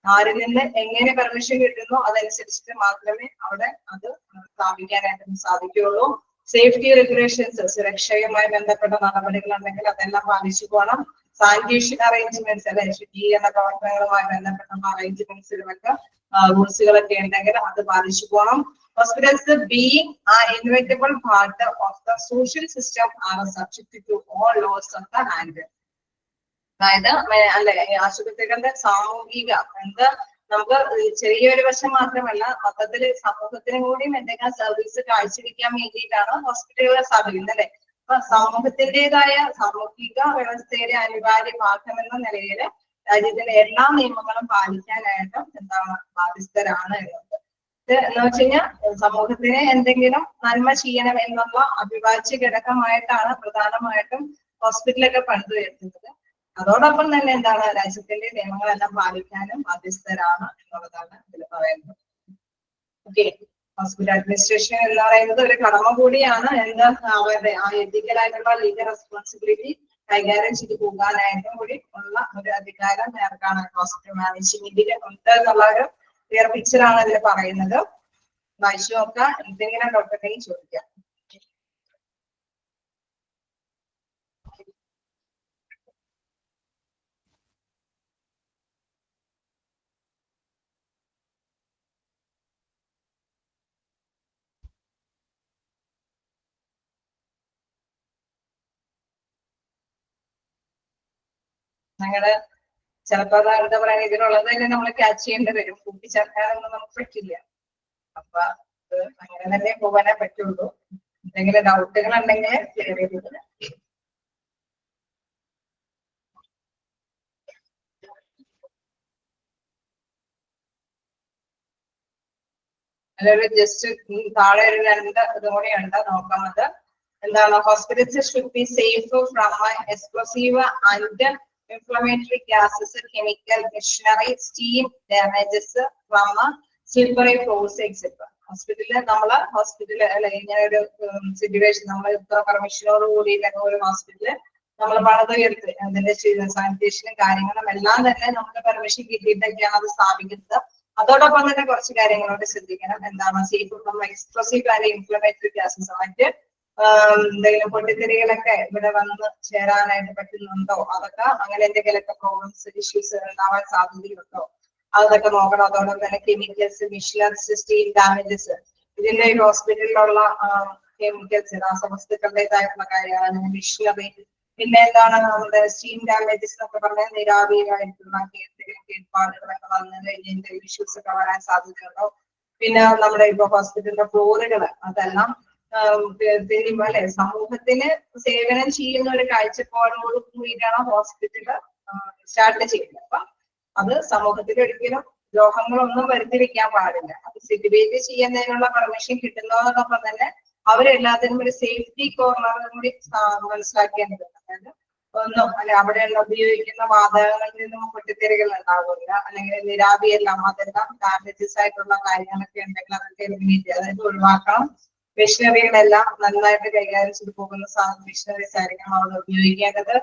ആരിൽ നിന്ന് എങ്ങനെ പെർമിഷൻ കിട്ടുന്നു അതനുസരിച്ചിട്ട് മാത്രമേ അവിടെ അത് സ്ഥാപിക്കാനായിട്ട് സാധിക്കുകയുള്ളൂ. സേഫ്റ്റി റെഗുലേഷൻസ്, സുരക്ഷയുമായി ബന്ധപ്പെട്ട നടപടികൾ ഉണ്ടെങ്കിൽ അതെല്ലാം പാലിച്ചു പോകണം. സാനിറ്റേഷൻ അറേഞ്ച്മെന്റ്സ്, അല്ലെ, ശുചീകരണ പ്രവർത്തനങ്ങളുമായി ബന്ധപ്പെട്ട അറേഞ്ച്മെന്റ്സിലുമൊക്കെ റൂൾസുകളൊക്കെ ഉണ്ടെങ്കിൽ അത് പാലിച്ചു പോകണം. Hospitals being inevitable part of the social system are subject to all laws of the land. അതായത് അല്ലെ, ആശുപത്രികളുടെ സാമൂഹിക നമുക്ക് ചെറിയൊരു വശം മാത്രമല്ല, മൊത്തത്തിൽ സമൂഹത്തിനും കൂടിയും എന്തെങ്കിലും സർവീസ് കാഴ്ചവെക്കാൻ വേണ്ടിയിട്ടാണ് ഹോസ്പിറ്റലുകളെ സ്ഥാപിക്കുന്നത്, അല്ലെ. അപ്പൊ സമൂഹത്തിന്റേതായ സാമൂഹിക വ്യവസ്ഥയുടെ അനിവാര്യ ഭാഗം എന്ന നിലയിൽ രാജ്യത്തിന്റെ എല്ലാ നിയമങ്ങളും പാലിക്കാനായിട്ട് എന്താണ് ബാധ്യസ്ഥരാണ് എന്നത്. എന്ന് വെച്ച് കഴിഞ്ഞാൽ സമൂഹത്തിന് എന്തെങ്കിലും നന്മ ചെയ്യണം എന്നുള്ള അവിഭാജ്യ ഘടകമായിട്ടാണ് പ്രധാനമായിട്ടും ഹോസ്പിറ്റലൊക്കെ പണിതുയർത്തുന്നത്. അതോടൊപ്പം തന്നെ എന്താണ് രാജ്യത്തിന്റെ നിയമങ്ങളെല്ലാം പാലിക്കാനും ബാധ്യസ്ഥരാണ് എന്നുള്ളതാണ് ഇതിൽ പറയുന്നത്. ഓക്കെ, ഹോസ്പിറ്റൽ അഡ്മിനിസ്ട്രേഷൻ എന്ന് പറയുന്നത് ഒരു കടമ കൂടിയാണ്. എന്താ അവരുടെ ആ എത്തിക്കലായിട്ടുള്ള ലീഗൽ റെസ്പോൺസിബിലിറ്റി കൈകാര്യം ചെയ്ത് പോകാനായിട്ടും കൂടി ഉള്ള ഒരു അധികാരം നേർക്കാണ് ഹോസ്പിറ്റൽ മാനേജ്മെന്റിന് ഉണ്ട് എന്നുള്ള ഒരു ക്ലിയർ പിക്ചറാണ് ഇതിൽ പറയുന്നത്. വായിച്ചു നോക്കാം, എന്തെങ്കിലും ഡോക്ടറെ ചോദിക്കാം. ഞങ്ങള് ചിലപ്പോ എന്താ പറയാ, ഇതിലുള്ളത് തന്നെ നമ്മൾ ക്യാച്ച് ചെയ്യേണ്ടി വരും, കൂട്ടിച്ചേർക്കാനൊന്നും നമുക്ക് പറ്റില്ല. അപ്പൊ അത് അങ്ങനെ തന്നെ പോകാനേ പറ്റുള്ളൂ. എന്തെങ്കിലും ഡൗട്ടുകൾ ഉണ്ടെങ്കിൽ ക്ലിയർ ചെയ്തിട്ട് അല്ലെങ്കിൽ ജസ്റ്റ് താഴെ ഒരു 2 ഇതും കൂടി ഉണ്ട്, നോക്കാമത്. എന്താണ്, hospitals should be safe from explosive and inflammatory gases, chemical, machinery, steam damages from slippery floors, etc. ഹോസ്പിറ്റലിൽ അല്ലെ ഇങ്ങനെ ഒരു സിറ്റുവേഷൻ നമ്മൾ ഇത്ര പെർമിഷനോട് കൂടി ഒരു ഹോസ്പിറ്റല് നമ്മൾ പണിതുയർത്തി അതിന്റെ സാനിറ്റേഷനും കാര്യങ്ങളും എല്ലാം തന്നെ നമുക്ക് പെർമിഷൻ കിട്ടിയിട്ടൊക്കെയാണ് അത് സ്ഥാപിക്കുന്നത്. അതോടൊപ്പം തന്നെ കുറച്ച് കാര്യങ്ങളോട് ശ്രദ്ധിക്കണം. എന്താണ്, safe from explosive and inflammatory gases, മറ്റ് എന്തെങ്കിലും പൊട്ടിത്തെറികളൊക്കെ ഇവിടെ വന്ന് ചേരാനായിട്ട് പറ്റുന്നുണ്ടോ, അതൊക്കെ അങ്ങനെ എന്തെങ്കിലുമൊക്കെ പ്രോബ്ലംസ് ഇഷ്യൂസ് ഉണ്ടാവാൻ സാധ്യതയുണ്ടോ അതൊക്കെ നോക്കണം. അതോടൊപ്പം തന്നെ കെമിക്കൽസ്, മിഷനറീസ്, സ്റ്റീൽ ഡാമേജസ്, ഇതിന്റെ ഹോസ്പിറ്റലിലുള്ള കെമിക്കൽസ്, രാസവസ്തുക്കളുടേതായിട്ടുള്ള കാര്യമാണ് മിഷനറി. പിന്നെ എന്താണ് നമ്മുടെ സ്റ്റീം ഡാമേജസ് എന്നൊക്കെ പറഞ്ഞാൽ നിരാവിയായിട്ടുള്ള എന്തെങ്കിലും കേടുപാടുകളൊക്കെ വന്നു കഴിഞ്ഞാൽ എന്തെങ്കിലും ഇഷ്യൂസ് ഒക്കെ വരാൻ സാധ്യതയുണ്ടോ. പിന്നെ നമ്മുടെ ഇപ്പൊ ഹോസ്പിറ്റലിന്റെ ഫ്ലോറുകൾ, അതെല്ലാം അല്ലെ സമൂഹത്തിന് സേവനം ചെയ്യുന്ന ഒരു കാഴ്ചപ്പാടോട് കൂടിയിട്ടാണ് ഹോസ്പിറ്റല് സ്റ്റാർട്ട് ചെയ്യുന്നത്. അപ്പൊ അത് സമൂഹത്തിൽ ഒരിക്കലും രോഗങ്ങളൊന്നും വരുത്തി വെക്കാൻ പാടില്ല. അത് സിറ്റുവേറ്റ് ചെയ്യുന്നതിനുള്ള പെർമിഷൻ കിട്ടുന്നതോടൊപ്പം തന്നെ അവരെല്ലാത്തിനും ഒരു സേഫ്റ്റി കോർണറും കൂടി മനസ്സിലാക്കേണ്ടതുണ്ട്. അതായത് ഒന്നും അല്ലെ അവിടെ ഉപയോഗിക്കുന്ന വാതകങ്ങളിൽ നിന്നും പൊട്ടിത്തെറികൾ ഉണ്ടാവില്ല, അല്ലെങ്കിൽ നിരാവിയെല്ലാം അതെല്ലാം ഡാമേജസ് ആയിട്ടുള്ള കാര്യങ്ങളൊക്കെ ഉണ്ടെങ്കിൽ അതൊക്കെ എലിമിനേറ്റ്, അതായത് ഒഴിവാക്കണം. മെഷീനറികളെല്ലാം നന്നായിട്ട് കൈകാര്യം ചെയ്ത് പോകുന്ന മെഷീനറീസ് ആയിരിക്കണം അവിടെ ഉപയോഗിക്കേണ്ടത്.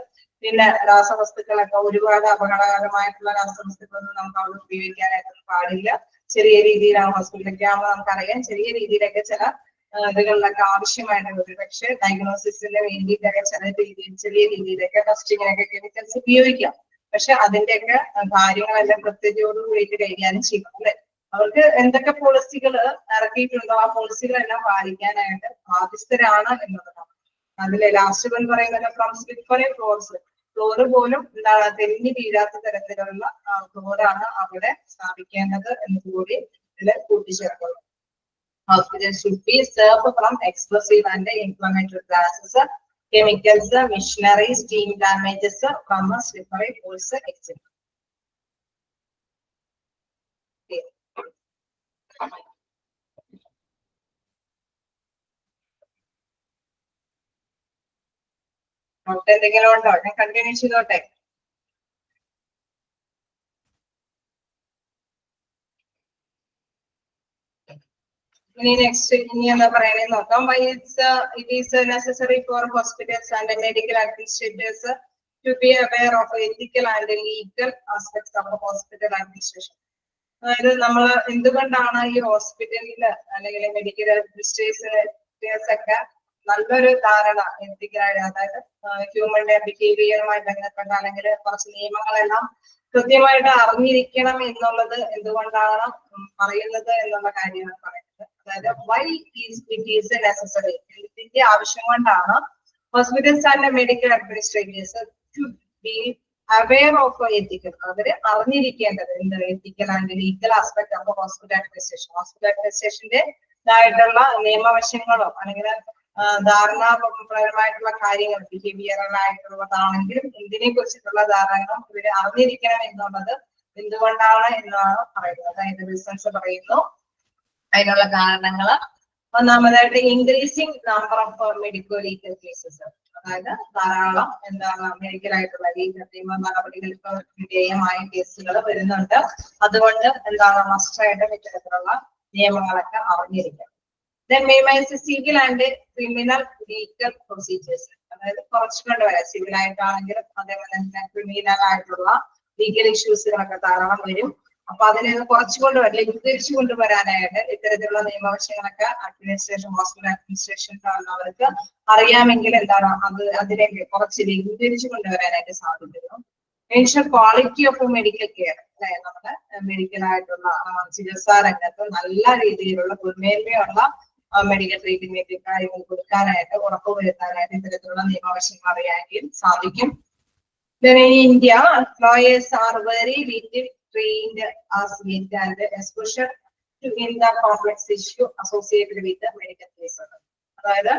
പിന്നെ രാസവസ്തുക്കളൊക്കെ ഒരുപാട് അപകടകരമായിട്ടുള്ള രാസവസ്തുക്കളൊന്നും നമുക്ക് അവിടെ ഉപയോഗിക്കാനായിട്ടൊന്നും പാടില്ല. ചെറിയ രീതിയിലാണ് ഹോസ്പിറ്റലൊക്കെ ആകുമ്പോൾ നമുക്കറിയാം, ചെറിയ രീതിയിലൊക്കെ ചില ഇതുകളിലൊക്കെ ആവശ്യമായിട്ട് ഒരു പക്ഷേ ഡയഗ്നോസിസിന് വേണ്ടിയിട്ടൊക്കെ ചെറിയ രീതിയിലൊക്കെ ടെസ്റ്റിങ്ങിനൊക്കെ കെമിക്കൽസ് ഉപയോഗിക്കാം. പക്ഷെ അതിന്റെയൊക്കെ കാര്യങ്ങളെല്ലാം കൃത്യതയോട് കൂടിയിട്ട് കൈകാര്യം ചെയ്യണം, അല്ലെ. അവർക്ക് എന്തൊക്കെ പോളിസികൾ ഇറക്കിയിട്ടുണ്ടോ ആ പോളിസികളെല്ലാം പാലിക്കാനായിട്ട് ബാധ്യസ്ഥരാണ് എന്നുള്ളതാണ്. അതിലെ ലാസ്റ്റ് എന്ന് പറയുന്നത് ഫ്രം സ്ലിപ്പറി ഫ്ലോർസ്, ഫ്ലോറ് പോലും തെന്നി വീഴാത്ത തരത്തിലുള്ള ഫ്ലോറാണ് അവിടെ സ്ഥാപിക്കേണ്ടത് എന്നുകൂടി ഇതിൽ കൂട്ടിച്ചേർക്കുന്നു. Hospital should be safe from explosive and inflammatory gases, chemicals, machinery, steam damages from slippery floors, etc. എന്തെങ്കിലും ഉണ്ടോ? ഞാൻ കണ്ടിന്യൂ ചെയ്തോട്ടെ. ഇനി നെക്സ്റ്റ് ഇനി എന്താ പറയുന്നത് നോക്കാം. Why it is necessary for hospitals and medical administrators to be aware of ethical and legal aspects of hospital administration. അതായത് നമ്മൾ എന്തുകൊണ്ടാണ് ഈ ഹോസ്പിറ്റലില് അല്ലെങ്കിൽ മെഡിക്കൽ അഡ്മിനിസ്ട്രേറ്റേഴ്സ് ഒക്കെ നല്ലൊരു ധാരണ എത്തിക്കാനായിട്ട്, അതായത് ഹ്യൂമന്റെ ബിഹേവിയറുമായി ബന്ധപ്പെട്ട അല്ലെങ്കിൽ കുറച്ച് നിയമങ്ങളെല്ലാം കൃത്യമായിട്ട് അറിഞ്ഞിരിക്കണം എന്നുള്ളത് എന്തുകൊണ്ടാണ് പറയുന്നത് എന്നുള്ള കാര്യമാണ് പറയുന്നത്. അതായത് വൈ ഇറ്റ് ഈസ് നെസസറി, ഇതിന്റെ ആവശ്യം കൊണ്ടാണ് hospitals and medical administrators to be aware of ethical, അവര് അറിഞ്ഞിരിക്കേണ്ടത് എന്ത് ethical and legal aspect of hospital administration. Hospital അഡ്മിനിസ്ട്രേഷന്റെ ഇതായിട്ടുള്ള നിയമവശങ്ങളോ അല്ലെങ്കിൽ ധാരണാപരമായിട്ടുള്ള കാര്യങ്ങൾ ബിഹേവിയറൽ ആയിട്ടുള്ളതാണെങ്കിലും ഇതിനെ കുറിച്ചിട്ടുള്ള ധാരണകൾ ഇവര് അറിഞ്ഞിരിക്കണം എന്നുള്ളത് എന്തുകൊണ്ടാണ് എന്നാണ് പറയുന്നത്. അതായത് ബിസിനസ് പറയുന്നു അതിനുള്ള കാരണങ്ങൾ. ഒന്നാമതായിട്ട് increasing number of medical legal cases, അതായത് ധാരാളം എന്താണ് മെഡിക്കൽ ആയിട്ടുള്ള നിയമ നടപടികൾക്ക് വിധേയമായ കേസുകൾ വരുന്നുണ്ട്. അതുകൊണ്ട് എന്താണ് മസ്റ്റായിട്ട് ഇത്തരത്തിലുള്ള നിയമങ്ങളൊക്കെ അറിഞ്ഞിരിക്കണം. Then minimize civil and criminal legal procedures. അതായത് കുറച്ചുകൊണ്ട് വരാം, സിവിൽ ആയിട്ടാണെങ്കിലും അതേപോലെ തന്നെ ക്രിമിനൽ ആയിട്ടുള്ള ലീഗൽ ഇഷ്യൂസുകളൊക്കെ ധാരാളം വരും. അപ്പൊ അതിനെ കുറച്ചുകൊണ്ട് വരില്ല, ലഘൂകരിച്ചു കൊണ്ടുവരാനായിട്ട് ഇത്തരത്തിലുള്ള നിയമവശങ്ങളൊക്കെ അഡ്മിനിസ്ട്രേഷൻ ഹോസ്പിറ്റൽ അഡ്മിനിസ്ട്രേഷനിലുള്ളവർക്ക് അറിയാമെങ്കിൽ എന്താണ് അതിലേക്ക് കുറച്ച് ലഘൂകരിച്ചു കൊണ്ടുവരാനായിട്ട് സാധിക്കുന്നു. Mention quality of medical care, അല്ലെ നമ്മുടെ മെഡിക്കൽ ആയിട്ടുള്ള ചികിത്സാ രംഗത്ത് നല്ല രീതിയിലുള്ള ഗുണമേന്മയുള്ള മെഡിക്കൽ ട്രീറ്റ്മെന്റ് കാര്യങ്ങൾ കൊടുക്കാനായിട്ട് ഉറപ്പുവരുത്താനായിട്ട് ഇത്തരത്തിലുള്ള നിയമവശങ്ങൾ അറിയാമെങ്കിൽ സാധിക്കും. In India, lawyers are very little trained as yet and exposure to in the complex issue associated with the medical cases. അതായത്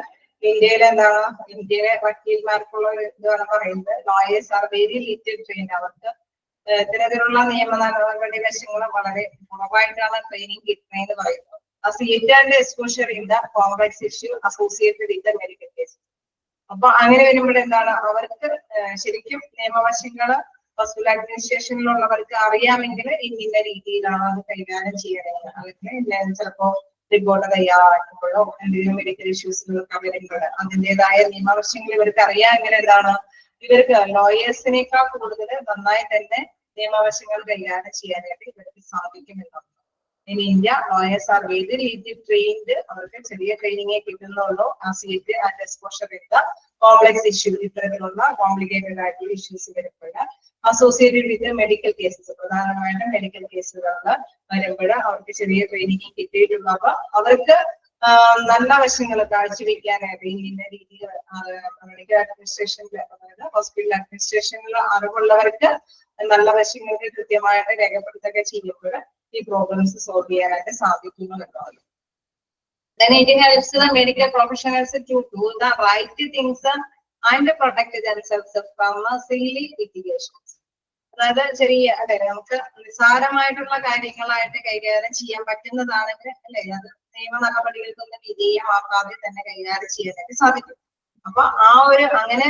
ഇന്ത്യയിലെ എന്താണ് ഇന്ത്യയിലെ വക്കീൽമാർക്കുള്ള ഇതാണ് പറയുന്നത്, lawyers are very little trained. അവർക്ക് ഇത്തരത്തിലുള്ള നിയമ നടപടി വശങ്ങൾ വളരെ കുറവായിട്ടാണ് ട്രെയിനിങ് കിട്ടുന്നതെന്ന് പറയുന്നത്. As yet and exposure in the complex issue associated with the medical cases. അപ്പൊ അങ്ങനെ വരുമ്പോൾ എന്താണ് അവർക്ക് ശരിക്കും നിയമവശങ്ങള് ഹോസ്പിറ്റൽ അഡ്മിനിസ്ട്രേഷനിലുള്ളവർക്ക് അറിയാമെങ്കിൽ ഇന്ന രീതിയിലാണ് അത് കൈകാര്യം ചെയ്യണത്. അല്ലെങ്കിൽ ചിലപ്പോ റിപ്പോർട്ട് തയ്യാറാക്കുമ്പോഴോ എന്തെങ്കിലും മെഡിക്കൽ ഇഷ്യൂസുകളൊക്കെ വരുമ്പോൾ അതിൻ്റെതായ നിയമവശങ്ങൾ ഇവർക്ക് അറിയാമെങ്കിൽ എന്താണ് ഇവർക്ക് ലോയേഴ്സിനേക്കാൾ കൂടുതൽ നന്നായി തന്നെ നിയമവശങ്ങൾ കൈകാര്യം ചെയ്യാനായിട്ട് ഇവർക്ക് സാധിക്കുമെന്നുണ്ട്. In India, lawyers are very little trained. അവർക്ക് ചെറിയ ട്രെയിനിങ്ങേ കിട്ടുന്നുള്ളൂ. Associate and exposure with the complex issue, ഇത്തരത്തിലുള്ള കോംപ്ലിക്കേറ്റഡ് ആയിട്ടുള്ള ഇഷ്യൂസ് വരുമ്പോൾ അസോസിയേറ്റഡ് വിത്ത് മെഡിക്കൽ കേസസ്, പ്രധാനമായിട്ടും മെഡിക്കൽ കേസുകളിൽ വരുമ്പോൾ അവർക്ക് ചെറിയ ട്രെയിനിങ് കിട്ടിയിട്ടുള്ളപ്പോൾ അവർക്ക് നല്ല വശങ്ങൾ കാഴ്ചവെക്കാനായിട്ട് ഇന്ന രീതിയിൽ മെഡിക്കൽ അഡ്മിനിസ്ട്രേഷനിൽ അതായത് ഹോസ്പിറ്റൽ അഡ്മിനിസ്ട്രേഷനിൽ അറിവുള്ളവർക്ക് നല്ല വശങ്ങൾക്ക് കൃത്യമായിട്ട് രേഖപ്പെടുത്തുകയൊക്കെ ചെയ്യുമ്പോൾ ഈ പ്രോബ്ലംസ് സോൾവ് ചെയ്യാനായിട്ട് സാധിക്കുന്നു എന്നാണ്. Then it helps the medical professionals to do the right things and protect themselves from silly litigations. അതായത് ചെറിയ അല്ലെ നമുക്ക് നിസ്സാരമായിട്ടുള്ള കാര്യങ്ങളായിട്ട് കൈകാര്യം ചെയ്യാൻ പറ്റുന്നതാണെങ്കിൽ അല്ലെ അത് നിയമ നടപടികൾക്കൊന്നും വിധേയമാക്കാതെ തന്നെ കൈകാര്യം ചെയ്യാനായിട്ട് സാധിക്കും. അപ്പൊ ആ ഒരു അങ്ങനെ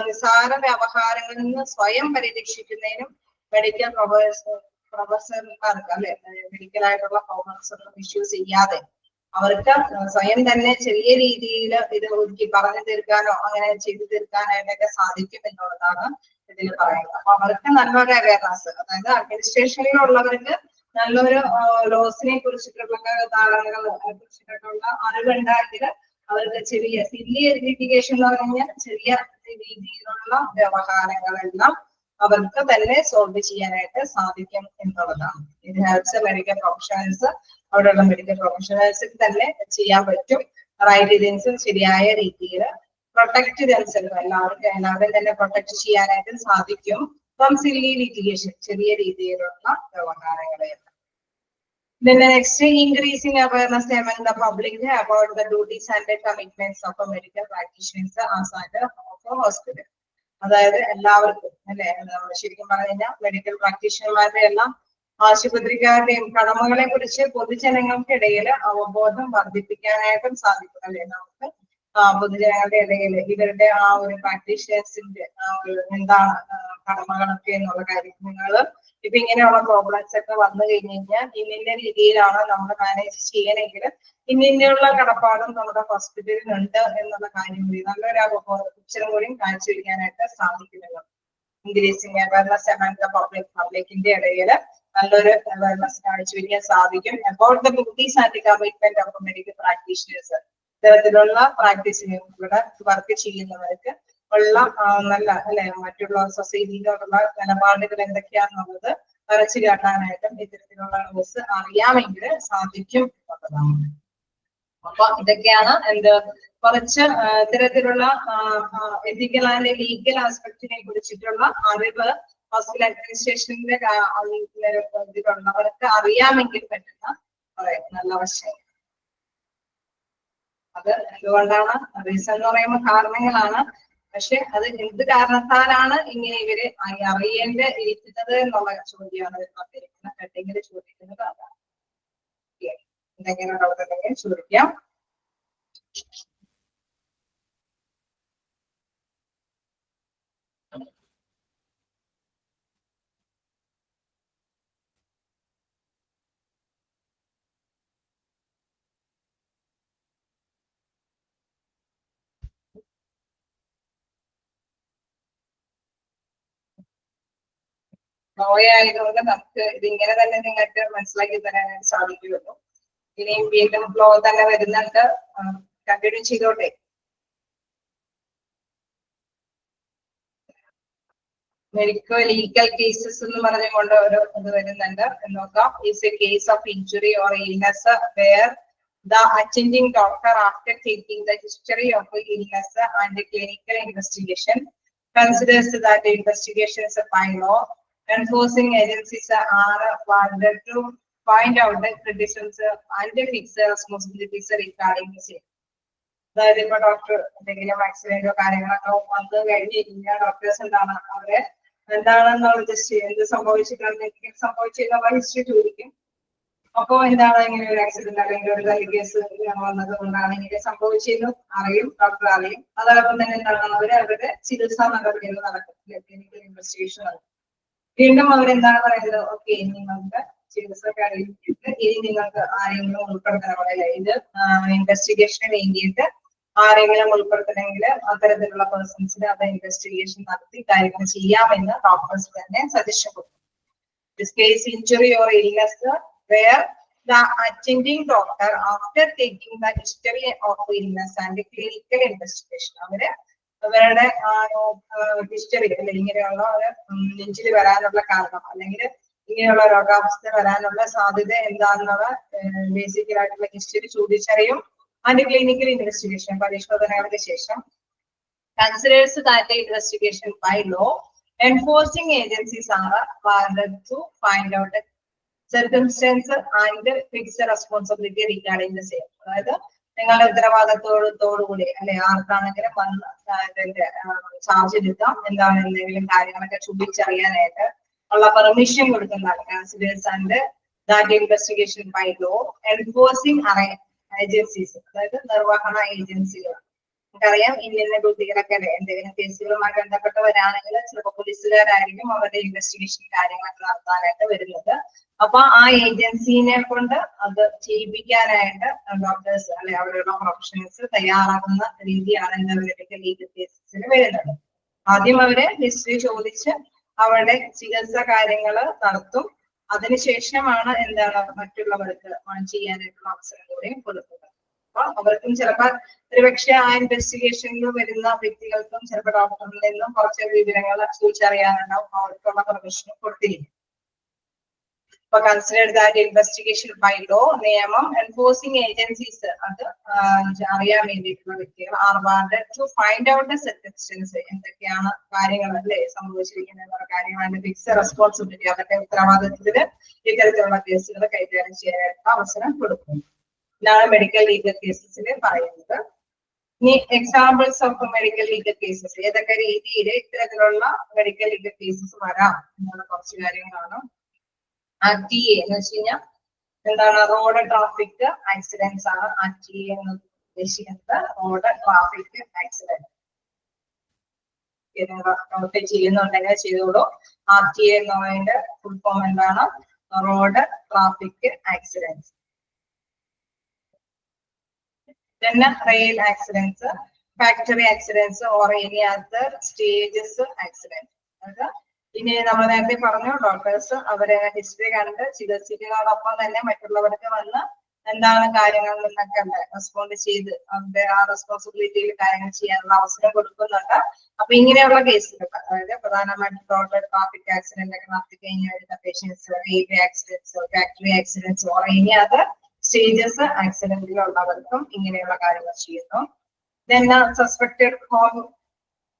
നിസ്സാര വ്യവഹാരങ്ങളിൽ നിന്ന് സ്വയം പരിരക്ഷിക്കുന്നതിനും മെഡിക്കൽ പ്രൊഫസർമാർക്ക് അല്ലെ മെഡിക്കൽ ആയിട്ടുള്ള പ്രോബ്ലംസ് ഒന്നും ഇഷ്യൂസ് ചെയ്യാതെ അവർക്ക് സ്വയം തന്നെ ചെറിയ രീതിയിൽ ഇത് ഒതുക്കി പറഞ്ഞു തീർക്കാനോ അങ്ങനെ ചെയ്തു തീർക്കാനായിട്ടൊക്കെ സാധിക്കും എന്നുള്ളതാണ് ഇതിൽ പറയുന്നത്. അപ്പൊ അവർക്ക് നല്ലൊരു അവയർനെസ്, അതായത് അഡ്മിനിസ്ട്രേഷനിലുള്ളവർക്ക് നല്ലൊരു ലോസിനെ കുറിച്ചിട്ടുള്ള ധാരണകളെ കുറിച്ചിട്ടുള്ള അറിവുണ്ടായെങ്കിൽ അവർക്ക് ചെറിയ ലിറ്റിഗേഷൻ എന്ന് പറഞ്ഞാൽ ചെറിയ രീതിയിലുള്ള വ്യവഹാരങ്ങളെല്ലാം അവർക്ക് തന്നെ സോൾവ് ചെയ്യാനായിട്ട് സാധിക്കും എന്നുള്ളതാണ്. ഇത് ഹെൽപ്സ് മെഡിക്കൽ പ്രൊഫഷണൽസ്, അവിടെയുള്ള മെഡിക്കൽ പ്രൊഫഷണൽസിന് തന്നെ ചെയ്യാൻ പറ്റും. റൈറ്റ് ഇതിൻസ് ശരിയായ രീതിയിൽ പ്രൊട്ടക്ട് ദെംസെൽഫ് എല്ലാവരും തന്നെ പ്രൊട്ടക്ട് ചെയ്യാനായിട്ട് സാധിക്കും. ഫ്രം സില്ലി ലിറ്റിഗേഷൻ ചെറിയ രീതിയിലുള്ള വ്യവഹാരങ്ങളെ. Then the next, increasing awareness among the public about the duties and the commitments of a medical practitioners outside of a hospital. അതായത് എല്ലാവർക്കും അല്ലെ ശരിക്കും പറഞ്ഞു കഴിഞ്ഞാൽ മെഡിക്കൽ പ്രാക്ടീഷണർമാരുടെ എല്ലാം ആശുപത്രിക്കാരുടെയും കടമകളെ കുറിച്ച് പൊതുജനങ്ങൾക്കിടയിൽ അവബോധം വർദ്ധിപ്പിക്കാനായിട്ടും സാധിക്കും അല്ലെ. നമുക്ക് പൊതുജനങ്ങളുടെ ഇടയിൽ ഇവരുടെ ആ ഒരു പ്രാക്ടീഷണേഴ്സിന്റെ ആ ഒരു എന്താണ് കടമകളൊക്കെ എന്നുള്ള കാര്യങ്ങള് ഇപ്പൊ ഇങ്ങനെയുള്ള പ്രോബ്ലംസ് ഒക്കെ വന്നു കഴിഞ്ഞു കഴിഞ്ഞാൽ ഇന്ന രീതിയിലാണ് നമ്മൾ മാനേജ് ചെയ്യണമെങ്കിൽ ഇനിയുള്ള കടപ്പാടും നമ്മുടെ ഹോസ്പിറ്റലിനുണ്ട് എന്നുള്ള കാര്യം കൂടി നല്ലൊരു പിക്ചറും കൂടി കാണിച്ചുവെക്കാനായിട്ട് സാധിക്കുമല്ലോ. ഇൻക്രീസിങ് അവയർനെസ് among the പബ്ലിക്കിന്റെ ഇടയിൽ നല്ലൊരു അവയർനെസ് കാണിച്ചുവെക്കാൻ സാധിക്കും. About the duties and commitment of medical practitioners, ഇത്തരത്തിലുള്ള പ്രാക്ടീസിന് ഇവിടെ വർക്ക് ചെയ്യുന്നവർക്ക് ഉള്ള നല്ല അല്ലെ മറ്റുള്ള സൊസൈറ്റിയിലുള്ള നിലപാടുകൾ എന്തൊക്കെയാണെന്നുള്ളത് വരച്ചു കാട്ടാനായിട്ടും ഇത്തരത്തിലുള്ള ന്യൂസ് അറിയാമെങ്കിൽ സാധിക്കും എന്നുള്ളതാണ്. അപ്പൊ ഇതൊക്കെയാണ് എന്ത് കുറച്ച് ഇത്തരത്തിലുള്ള എത്തിക്കൽ ആൻഡ് ലീഗൽ ആസ്പെക്റ്റിനെ കുറിച്ചിട്ടുള്ള അറിവ് ഹോസ്പിറ്റൽ അഡ്മിനിസ്ട്രേഷന്റെ ഇതിലുള്ളവർക്ക് അറിയാമെങ്കിൽ പറ്റുന്ന കുറെ നല്ല വശങ്ങൾ. അത് എന്തുകൊണ്ടാണ് റീസൺ എന്ന് പറയുമ്പോൾ കാരണങ്ങളാണ്. പക്ഷെ അത് എന്ത് കാരണത്താലാണ് ഇങ്ങനെ ഇവര് അറിയേണ്ട ഇരിക്കുന്നത് എന്നുള്ള ചോദ്യമാണ് ഹെഡിങ്ങിൽ ചോദിക്കുന്നത്. അതാണ് എന്തെങ്കിലും ഡൗട്ട് ഉണ്ടെങ്കിൽ ചോദിക്കാം. ആയതുകൊണ്ട് നമുക്ക് ഇതിങ്ങനെ തന്നെ നിങ്ങൾക്ക് മനസ്സിലാക്കി തരാനായിട്ട് സാധിക്കുമല്ലോ. ഇനിയും വീണ്ടും ഫ്ലോ തന്നെ വരുന്നുണ്ട്, കണ്ടിന്യൂ ചെയ്തോട്ടെ. മെഡിക്കൽ ലീഗൽ കേസസ് എന്ന് പറഞ്ഞുകൊണ്ട് ഒരു ഇത് വരുന്നുണ്ട്. നോക്കാം. Is a case of injury or illness where the attending doctor, after taking the history of the illness and the clinical investigation, considers that the investigations by law enforcing agencies are ordered to find out the criticisms and fix the responsibilities regarding the same. അതായത് ഇപ്പൊ doctor എന്തെങ്കിലും ആക്സിഡന്റോ കാര്യങ്ങളൊക്കെ വന്ന് കഴിഞ്ഞിരിക്കുന്ന doctors എന്താണ് അവരെ എന്താണെന്നുള്ള just എന്ത് സംഭവിച്ചിട്ടാണ് സംഭവിച്ചെന്നുള്ള history ചോദിക്കും. അപ്പൊ എന്താണ് ഇങ്ങനെ ഒരു ആക്സിഡന്റ് അല്ലെങ്കിൽ ഒരു കേസ് വന്നത് കൊണ്ടാണ് ഇങ്ങനെ സംഭവിച്ചതെന്ന് അറിയും, ഡോക്ടർ അറിയും. അതോടൊപ്പം തന്നെ എന്താണ് അവരുടെ ചികിത്സാ നടപടികൾ നടക്കും, ക്ലിനിക്കൽ ഇൻവെസ്റ്റിഗേഷൻ നടക്കും. വീണ്ടും അവരെന്താണ് പറയുന്നത്, ഓക്കെ നിങ്ങൾക്ക് ചികിത്സ കഴിഞ്ഞിട്ട് ഇനി നിങ്ങൾക്ക് ആരെങ്കിലും ഉൾപ്പെടുത്തണമെങ്കിൽ ഇത് ഇൻവെസ്റ്റിഗേഷന് വേണ്ടിയിട്ട് ആരെങ്കിലും ഉൾപ്പെടുത്തണമെങ്കിൽ അത്തരത്തിലുള്ള പേഴ്സൺസിന് അത് ഇൻവെസ്റ്റിഗേഷൻ നടത്തി കാര്യങ്ങൾ ചെയ്യാമെന്ന് ഡോക്ടേഴ്സ് തന്നെ സജഷൻ കൊടുക്കും. This case injury or illness where the attending doctor, after taking the history of illness and clinical investigation, അവരുടെ ഹിസ്റ്ററി അല്ലെ ഇങ്ങനെയുള്ള നെഞ്ചിൽ വരാനുള്ള കാരണം അല്ലെങ്കിൽ ഇങ്ങനെയുള്ള രോഗാവസ്ഥ വരാനുള്ള സാധ്യത എന്താണെന്നുള്ള ബേസിക്കലായിട്ടുള്ള ഹിസ്റ്ററി ചോദിച്ചറിയും. ആൻഡ് ക്ലിനിക്കൽ ഇൻവെസ്റ്റിഗേഷൻ പരിശോധനകൾക്ക് ശേഷം considers that the investigation by law enforcing agencies are ordered to find out the circumstances and fix the responsibility regarding the same. അതായത് നിങ്ങളുടെ ഉത്തരവാദിത്തോടുകൂടി അല്ലെ ആർക്കാണെങ്കിലും വന്ന് ചാർജ് എടുക്കാം, എന്താണ് എന്തെങ്കിലും കാര്യങ്ങളൊക്കെ ചോദിച്ചറിയാനായിട്ട് ഉള്ള പെർമിഷൻ കൊടുക്കുന്നതാണ്. Considers and that investigation by law enforcing agencies, അതായത് നിർവഹണ ഏജൻസികൾ. നമുക്കറിയാം ഇന്ന ഡ്യൂട്ടികളൊക്കെ അല്ലെ എന്തെങ്കിലും കേസുകളുമായി ബന്ധപ്പെട്ട് വരാണെങ്കിൽ ചിലപ്പോൾ പോലീസുകാരായിരിക്കും അവരുടെ ഇൻവെസ്റ്റിഗേഷൻ കാര്യങ്ങളൊക്കെ നടത്താനായിട്ട് വരുന്നത്. അപ്പൊ ആ ഏജൻസിനെ കൊണ്ട് അത് ചെയ്യിപ്പിക്കാനായിട്ട് ഡോക്ടേഴ്സ് അല്ലെ അവരുടെ പ്രൊഫഷണൽസ് തയ്യാറാകുന്ന രീതിയാണ് മെഡിക്കൽ ലീഗൽ കേസസിൽ വരുന്നത്. ആദ്യം അവര് ഹിസ്റ്ററി ചോദിച്ച് അവരുടെ ചികിത്സ കാര്യങ്ങൾ നടത്തും. അതിനുശേഷമാണ് എന്താണ് മറ്റുള്ളവർക്ക് ചെയ്യാനായിട്ടുള്ള അവസരം കൂടെയും കൊടുക്കുന്നത്. അപ്പൊ അവർക്കും ചിലപ്പോൾ ഒരുപക്ഷെ ആ ഇൻവെസ്റ്റിഗേഷനിൽ വരുന്ന വ്യക്തികൾക്കും ചിലപ്പോൾ ഡോക്ടറിൽ നിന്നും കുറച്ച് വിവരങ്ങൾ ചോദിച്ചറിയാനുണ്ടാവും, അവർക്കുള്ള പെർമിഷൻ കൊടുത്തിരിക്കും. അപ്പൊ consider that investigation by law നിയമം എൻഫോഴ്സിംഗ് ഏജൻസീസ് അത് അറിയാൻ വേണ്ടിയിട്ടുള്ള വ്യക്തികൾ are wanted to find out the circumstance, എന്തൊക്കെയാണ് കാര്യങ്ങൾ അല്ലെ സംഭവിച്ചിരിക്കുന്ന കാര്യങ്ങളുടെ ഫിക്സ് റെസ്പോൺസിബിലിറ്റി, അവരുടെ ഉത്തരവാദിത്തത്തില് ഇത്തരത്തിലുള്ള കേസുകൾ കൈകാര്യം ചെയ്യാനായിട്ടുള്ള അവസരം കൊടുക്കും. ഇതാണ് മെഡിക്കൽ ലീഗൽ കേസസിൽ പറയുന്നത്. ഇനി examples of medical legal cases, ഏതൊക്കെ രീതിയിൽ ഇത്തരത്തിലുള്ള മെഡിക്കൽ ലീഗൽ കേസസ് വരാം എന്നുള്ള കുറച്ച് കാര്യങ്ങളാണ്. RTA എന്ന് വെച്ച് കഴിഞ്ഞാൽ എന്താണ് റോഡ് ട്രാഫിക് ആക്സിഡൻസ് ആണ് RTA എന്ന് ഉദ്ദേശിക്കുന്നത്. റോഡ് ട്രാഫിക് ആക്സിഡന്റ് നോട്ട് ചെയ്യുന്നുണ്ടെങ്കിൽ ചെയ്തോളൂ. RTA എന്ന് പറയുന്നതിന്റെ ഫുൾ ഫോം എന്താണ്? Road traffic accidents. then rail accidents, factory accidents or any other stages accident. ഇനി നമ്മൾ നേരത്തെ പറഞ്ഞു ഡോക്ടേഴ്സ് അവരെ ഹിസ്റ്ററി കണ്ട് ചികിത്സിക്കുന്നതോടൊപ്പം തന്നെ മറ്റുള്ളവർക്ക് വന്ന് എന്താണ് കാര്യങ്ങൾ നിന്നൊക്കെ റെസ്പോണ്ട് ചെയ്ത് അവരുടെ ആ റെസ്പോൺസിബിലിറ്റിയിൽ കാര്യങ്ങൾ ചെയ്യാനുള്ള അവസരം കൊടുക്കുന്നുണ്ട്. അപ്പൊ ഇങ്ങനെയുള്ള കേസുകൾ, അതായത് പ്രധാനമായിട്ടും റോഡ് ട്രാഫിക് ആക്സിഡന്റ് ഒക്കെ നടത്തി കഴിഞ്ഞ് വരുന്ന patients, railway accidents, factory accidents or ഇനി അതർ സ്റ്റേജസ് ആക്സിഡന്റിലുള്ളവർക്കും ഇങ്ങനെയുള്ള കാര്യങ്ങൾ ചെയ്യുന്നു. Then സസ്പെക്ടഡ്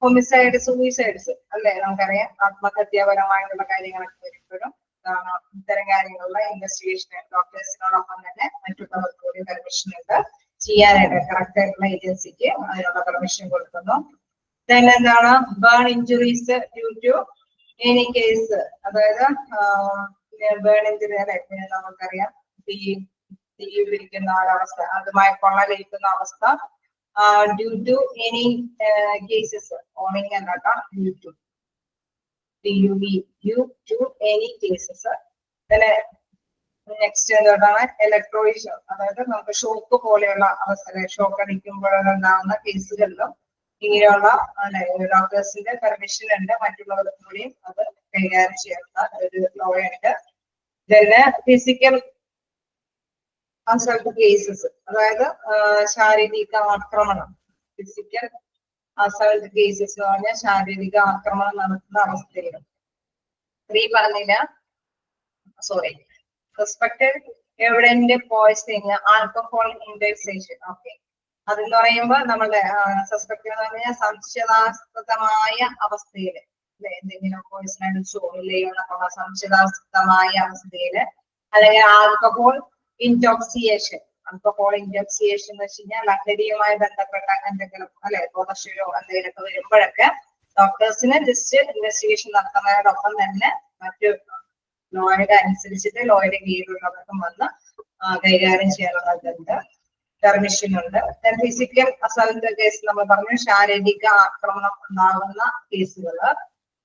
ഹോമിസൈഡ്, സൂയിസൈഡ്സ് അല്ലെ, നമുക്കറിയാം ആത്മഹത്യാപരമായിട്ടുള്ള കാര്യങ്ങളൊക്കെ വരുമ്പോഴും ഇത്തരം കാര്യങ്ങളുള്ള ഇൻവെസ്റ്റിഗേഷൻ ഡോക്ടേഴ്സിനോടൊപ്പം തന്നെ മറ്റുള്ളവർക്ക് കൂടി പെർമിഷൻ ഉണ്ട് ചെയ്യാനായിട്ട്. കറക്റ്റ് ആയിട്ടുള്ള ഏജൻസിക്ക് അതിനുള്ള പെർമിഷൻ കൊടുക്കുന്നു. ദെൻ എന്താണ് burn injuries due to any case, അതായത് ബേൺ ഇഞ്ചുറി അല്ലെ, നമുക്കറിയാം തീയിലിരിക്കുന്ന ഒരവസ്ഥ, അതുമായി പൊള്ളലേൽക്കുന്ന അവസ്ഥ, due to any cases, owning എന്നൊക്കെ due to due to any cases. Next എന്താണ് ഇലക്ട്രോയിഷൻ, അതായത് നമുക്ക് ഷോക്ക് പോലെയുള്ള അവസ്ഥകൾ, ഷോക്ക് അടിക്കുമ്പോഴുണ്ടാകുന്ന കേസുകളിലും ഇങ്ങനെയുള്ള ഡോക്ടേഴ്സിന്റെ പെർമിഷൻ ഉണ്ട്, മറ്റുള്ളവർക്ക് കൂടിയും അത് കൈകാര്യം ചെയ്യുന്ന ഒരു ലോ ഉണ്ട്. പിന്നെ ഫിസിക്കൽ അസൾട്ട് കേസസ്, അതായത് ശാരീരിക ആക്രമണം, ഫിസിക്കൽ അസൾട്ട് കേസസ് എന്ന് പറഞ്ഞാൽ ശാരീരിക ആക്രമണം നടത്തുന്ന അവസ്ഥയിൽ പറഞ്ഞില്ല, sorry, suspected evident poisoning, alcohol intoxication. Okay, അതെന്ന് പറയുമ്പോൾ നമ്മുടെ സസ്പെക്ട് എന്ന് പറഞ്ഞാൽ സംശയാസ്പദമായ അവസ്ഥയില് എന്തെങ്കിലും പോയ്സൺ അടിച്ചോ ഇല്ലയോ എന്നുള്ള സംശയാസ്പദമായ അവസ്ഥയില്, അല്ലെങ്കിൽ ആൽക്കഹോൾ ഇൻടോക്സിയേഷൻ. ആൽക്കഹോൾ ഇൻടോക്സിയേഷൻ എന്ന് വെച്ച് കഴിഞ്ഞാൽ ലഹരിയുമായി ബന്ധപ്പെട്ട എന്തെങ്കിലും അല്ലെ ബോധക്ഷയോ എന്തെങ്കിലുമൊക്കെ വരുമ്പോഴൊക്കെ ഡോക്ടേഴ്സിന് ജസ്റ്റ് ഇൻവെസ്റ്റിഗേഷൻ നടത്തുന്നതിനോടൊപ്പം തന്നെ മറ്റു ലോയുടെ അനുസരിച്ചിട്ട് ലോയുടെ കീഴിലുള്ളവർക്കും വന്ന് കൈകാര്യം ചെയ്യാനുള്ളതുണ്ട്, പെർമിഷൻ ഉണ്ട്. ഫിസിക്കൽ അസൾട്ട് കേസ് നമ്മൾ പറഞ്ഞു, ശാരീരിക ആക്രമണം ഉണ്ടാകുന്ന കേസുകൾ,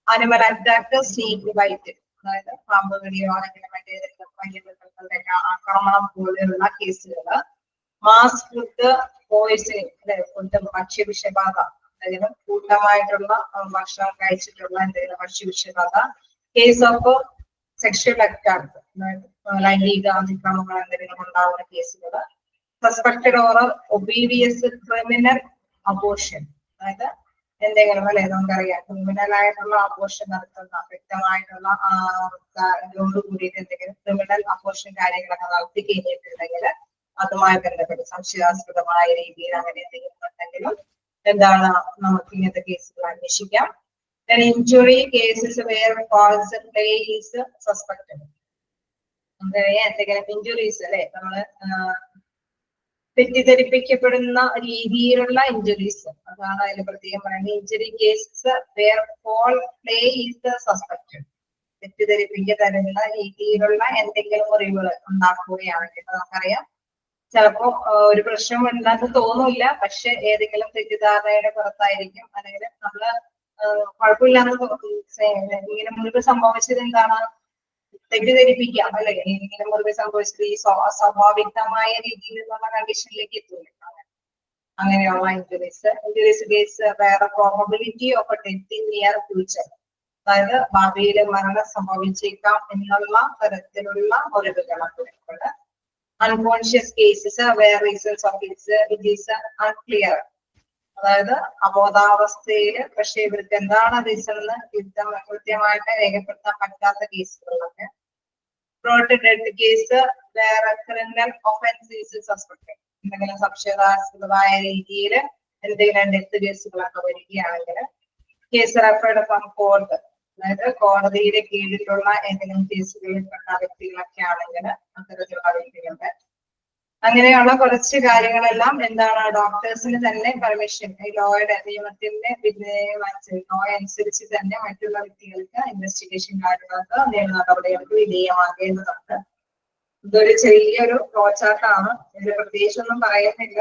അനിമൽ അറ്റാക്ക്, സ്നേക്ക് ബൈറ്റ്, അതായത് പാമ്പ് കടിയോ അല്ലെങ്കിൽ മറ്റേതെങ്കിലും വന്യമൃഗങ്ങളുടെ ആക്രമണം പോലെയുള്ള കേസുകൾ, മാസ് ഫുഡ് പോയിസണിങ് അല്ലെ, ഫുഡ് ഭക്ഷ്യവിഷബാധ, എന്തെങ്കിലും കൂട്ടമായിട്ടുള്ള ഭക്ഷണം കഴിച്ചിട്ടുള്ള എന്തെങ്കിലും ഭക്ഷ്യവിഷബാധ, കേസ് ഓഫ് സെക്ഷൽ അറ്റാക്ക്, ലൈംഗിക അതിക്രമങ്ങൾ എന്തെങ്കിലും ഉണ്ടാകുന്ന കേസുകൾ, സസ്പെക്ടഡ് ഓർ ഒബീഡിയസ് ക്രിമിനൽ അബോർഷൻ, അതായത് എന്തെങ്കിലും അല്ലെ നമുക്കറിയാം ക്രിമിനൽ ആയിട്ടുള്ള അബോർഷൻ നടത്തുന്ന വ്യക്തമായിട്ടുള്ള കൂടിയിട്ട് എന്തെങ്കിലും ക്രിമിനൽ അബോർഷൻ കാര്യങ്ങളൊക്കെ നടത്തി കഴിഞ്ഞിട്ടുണ്ടെങ്കിൽ അതുമായി ബന്ധപ്പെട്ട് സംശയാസ്പദമായ രീതിയിൽ അങ്ങനെ എന്തെങ്കിലും ഉണ്ടെങ്കിലും എന്താണ് നമുക്ക് ഇങ്ങനത്തെ കേസുകൾ അന്വേഷിക്കാം. ഇഞ്ചുറി കേസസ് വേർ കോൾസ് പ്ലേ ഈസ് സസ്പെക്ടഡ്, എന്തെങ്കിലും ഇഞ്ചുറീസ് അല്ലെ നമ്മള് തെറ്റിദ്ധരിപ്പിക്കപ്പെടുന്ന രീതിയിലുള്ള ഇഞ്ചുറീസ്, അതാണ് അതിൽ പ്രത്യേകം പറയുന്നത്. Injury cases where foul play is suspected, തെറ്റിദ്ധരിപ്പിക്കത്തരുന്ന രീതിയിലുള്ള എന്തെങ്കിലും മുറിവുകൾ ഉണ്ടാക്കുകയാണെങ്കിൽ നമുക്കറിയാം ചിലപ്പോ ഒരു പ്രശ്നം ഉണ്ടെന്ന് തോന്നില്ല, പക്ഷെ ഏതെങ്കിലും തെറ്റിദ്ധാരണയുടെ പുറത്തായിരിക്കും, അല്ലെങ്കിൽ നമ്മള് കുഴപ്പമില്ലാന്ന് ഇങ്ങനെ മുറിവ് സംഭവിച്ചത് എന്താണ് തെറ്റിദ്ധരിപ്പിക്കാം അല്ലെ, ഇങ്ങനെ മുറിവ് സംഭവിച്ചത് ഈ സ്വാഭാവികമായ രീതിയിലുള്ള കണ്ടീഷനിലേക്ക് എത്തൂല. അങ്ങനെയുള്ള ഇഞ്ചുറീസ് കേസ് വേറെ probability of death in near future, അതായത് ഭാവിയിൽ മരണം സംഭവിച്ചേക്കാം എന്നുള്ള തരത്തിലുള്ള മുറിവുകളൊക്കെ വരുമ്പോൾ. Unconscious cases where reasons of it is unclear, അതായത് അബോധാവസ്ഥയിൽ പക്ഷെ ഇവർക്ക് എന്താണ് റീസൺ എന്ന് കൃത്യമായിട്ട് രേഖപ്പെടുത്താൻ പറ്റാത്ത കേസുകളിലൊക്കെ. ഡെത്ത് കേസ് വേറെ ക്രിമിനൽ ഒഫൻസ് സസ്പെക്ടഡ്, എന്തെങ്കിലും സംശയാസ്പദമായ രീതിയിൽ എന്തെങ്കിലും ഡെത്ത് കേസുകളൊക്കെ വരികയാണെങ്കിൽ കേസ് റെഫേർഡ് ഫ്രം കോർട്ട്, അതായത് കോടതിയുടെ കീഴിലുള്ള ഏതെങ്കിലും കേസുകളിൽ പെട്ട വ്യക്തികളൊക്കെ ആണെങ്കിൽ അത്തരത്തിലുള്ള വ്യക്തികളുടെ അങ്ങനെയുള്ള കുറച്ച് കാര്യങ്ങളെല്ലാം എന്താണ് ഡോക്ടേഴ്സിന് തന്നെ പെർമിഷൻ, ഈ ലോയുടെ നിയമത്തിന്റെ ലോ അനുസരിച്ച് തന്നെ മറ്റുള്ള വ്യക്തികൾക്ക് ഇൻവെസ്റ്റിഗേഷൻ കാര്യങ്ങൾക്ക് നിയമ നടപടികൾക്ക് വിധേയമാകേണ്ടതുണ്ട്. ഇതൊരു ചെറിയൊരു ഫ്ലോ ചാർട്ടാണ്, ഇതിൽ പ്രത്യേകിച്ചൊന്നും പറയുന്നില്ല.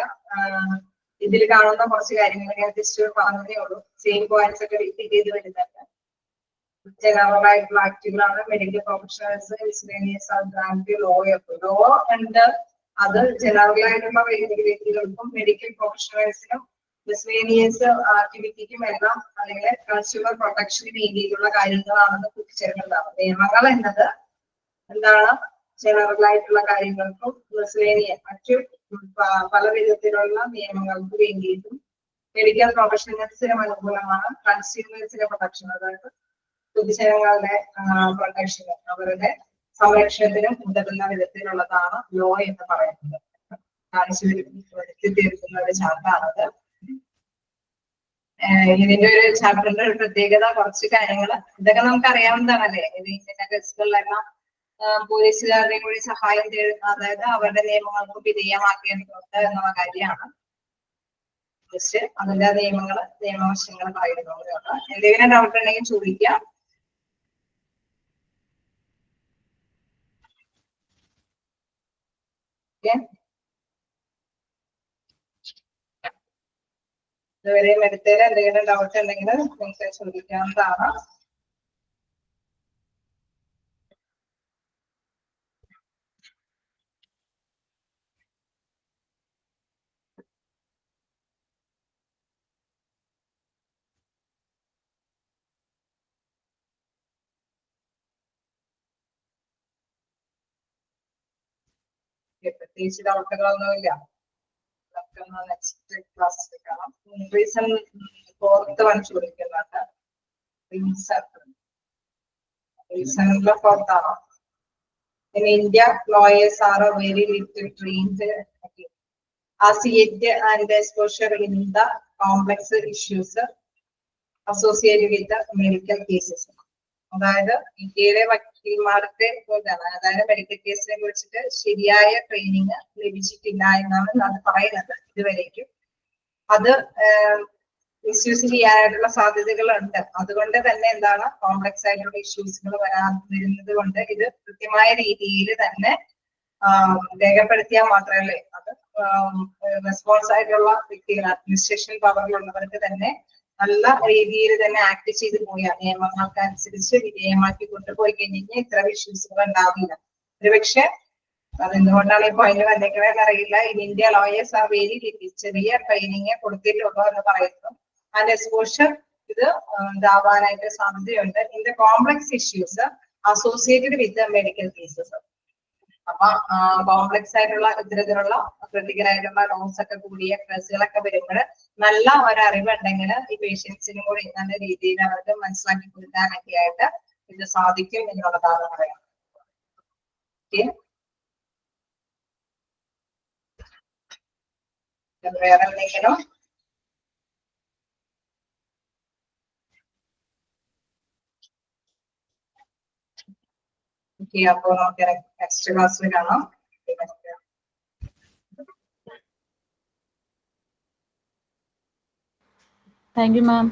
ഇതിൽ കാണുന്ന കുറച്ച് കാര്യങ്ങൾ ഞാൻ ജസ്റ്റ് പറഞ്ഞതേ ഉള്ളൂ. സെയിം പോയിന്റ്സ് ഒക്കെ റിപ്പീറ്റ് ചെയ്ത് വരുന്നുണ്ട്. ജനറൽ ആയിട്ടുള്ള ആക്ടുകളാണ് medical professionals, miscellaneous, lawyer, law ഉണ്ട് അത് ജനറൽ ആയിട്ടുള്ള വ്യക്തികൾക്കും മെഡിക്കൽ പ്രൊഫഷണൽസിനും മിസ്ലേനിയസ് ആക്ടിവിറ്റിക്കും എല്ലാം അല്ലെങ്കിൽ കൺസ്യൂമർ പ്രൊട്ടക്ഷന് വേണ്ടിയിട്ടുള്ള കാര്യങ്ങളാണെന്ന് കൂട്ടിച്ചേർക്കേണ്ടതാണ്. നിയമങ്ങൾ എന്നത് എന്താണ്? ജനറൽ ആയിട്ടുള്ള കാര്യങ്ങൾക്കും മിസ്ലേനിയൻ മറ്റു പല വിധത്തിലുള്ള നിയമങ്ങൾക്ക് വേണ്ടിയിട്ടും മെഡിക്കൽ പ്രൊഫഷണൽസിനും അനുകൂലമാണ്. കൺസ്യൂമേഴ്സിന്റെ പ്രൊട്ടക്ഷൻ, അതായത് പൊതുജനങ്ങളുടെ പ്രൊട്ടക്ഷൻ, അവരുടെ സംരക്ഷണത്തിനും ഉതകുന്ന വിധത്തിലുള്ളതാണ് ലോ എന്ന് പറയുന്നത്. തീർക്കുന്ന ഒരു ചാപ്റ്ററാണത്. ഇതിന്റെ ഒരു ചാപ്റ്ററിന്റെ ഒരു പ്രത്യേകത, കുറച്ച് കാര്യങ്ങൾ ഇതൊക്കെ നമുക്ക് അറിയാവുന്നതാണല്ലേ. ഇന്ത്യൻ കേസുകളിലെല്ലാം പോലീസുകാരുടെയും കൂടി സഹായം തേടുന്ന, അതായത് അവരുടെ നിയമങ്ങൾക്ക് വിധേയമാക്കേണ്ടതുണ്ട് എന്നുള്ള കാര്യമാണ്. ജസ്റ്റ് അതിന്റെ നിയമവശങ്ങൾ പറയുന്നത്. എന്തെങ്കിലും ഡൗട്ട് ഉണ്ടെങ്കിൽ ചോദിക്കാം. ഇതുവരെയും എടുത്തതിൽ എന്തെങ്കിലും ഡൗട്ട് ഉണ്ടെങ്കിൽ നിങ്ങൾക്ക് ചോദിക്കാവുന്നതാണ്. പ്രത്യേകിച്ച് ഡൗട്ടുകളൊന്നുമില്ല. നെക്സ്റ്റ് ക്ലാസ്സിൽ കാണാം. റീസൺ 4th വൺ ചോദിക്കുന്നുണ്ട്. റീസണിലെ 4th ആണോ? In India, lawyers are very little trained as yet and exposure in the complex issues associated with the medical cases. അതായത് ഇന്ത്യയിലെ വക്കീൽമാർക്ക് അതായത് മെഡിക്കൽ കേസിനെ കുറിച്ചിട്ട് ശരിയായ ട്രെയിനിങ് ലഭിച്ചിട്ടില്ല എന്നാണ് അത് പറയുന്നത് ഇതുവരേക്കും. അത് മിസ്യൂസ് ചെയ്യാനായിട്ടുള്ള സാധ്യതകളുണ്ട്. അതുകൊണ്ട് തന്നെ എന്താണ്, കോംപ്ലക്സ് ആയിട്ടുള്ള ഇഷ്യൂസുകൾ വരുന്നത് കൊണ്ട് ഇത് കൃത്യമായ രീതിയിൽ തന്നെ രേഖപ്പെടുത്തിയാൽ മാത്രമല്ലേ അത് റെസ്പോൺസ് ആയിട്ടുള്ള വ്യക്തികൾ, അഡ്മിനിസ്ട്രേഷൻ പവറിലുള്ളവർക്ക് തന്നെ നല്ല രീതിയിൽ തന്നെ ആക്ട് ചെയ്ത് പോയാൽ നിയമങ്ങൾക്ക് അനുസരിച്ച് വിധേയമാക്കി കൊണ്ടുപോയി കഴിഞ്ഞാൽ ഇത്ര ഇഷ്യൂസുകൾ ഉണ്ടാവില്ല. ഒരുപക്ഷെ അതെന്തുകൊണ്ടാണ് ഈ പോയിന്റ് വന്നേക്കണെന്ന് അറിയില്ല. ഇൻ ഇന്ത്യ ലോയേഴ്സ് ആ വെരി ചെറിയ ട്രെയിനിങ് കൊടുത്തിട്ടുള്ളൂ എന്ന് പറയുന്നു. ആൻഡ് എക്സ്പോഷർ ഇത് ഇതാവാനായിട്ട് സാധ്യതയുണ്ട്. In the complex issues associated with medical cases. അപ്പൊ കോംപ്ലക്സ് ആയിട്ടുള്ള ഇത്തരത്തിലുള്ള ക്രിട്ടിക്കൽ ആയിട്ടുള്ള ലോസ് ഒക്കെ കൂടിയ കേസുകളൊക്കെ വരുമ്പോൾ നല്ല ഒരറിവുണ്ടെങ്കിൽ ഈ പേഷ്യൻസിനും കൂടി നല്ല രീതിയിൽ അവർക്ക് മനസ്സിലാക്കി കൊടുക്കാനൊക്കെ ആയിട്ട് ഇത് സാധിക്കും എന്നുള്ളതാണ് പറയാം. വേറെ എന്തെങ്കിലും? അപ്പോ നമുക്ക് നെക്സ്റ്റ് ക്ലാസ്സിൽ കാണാം. Thank you, ma'am.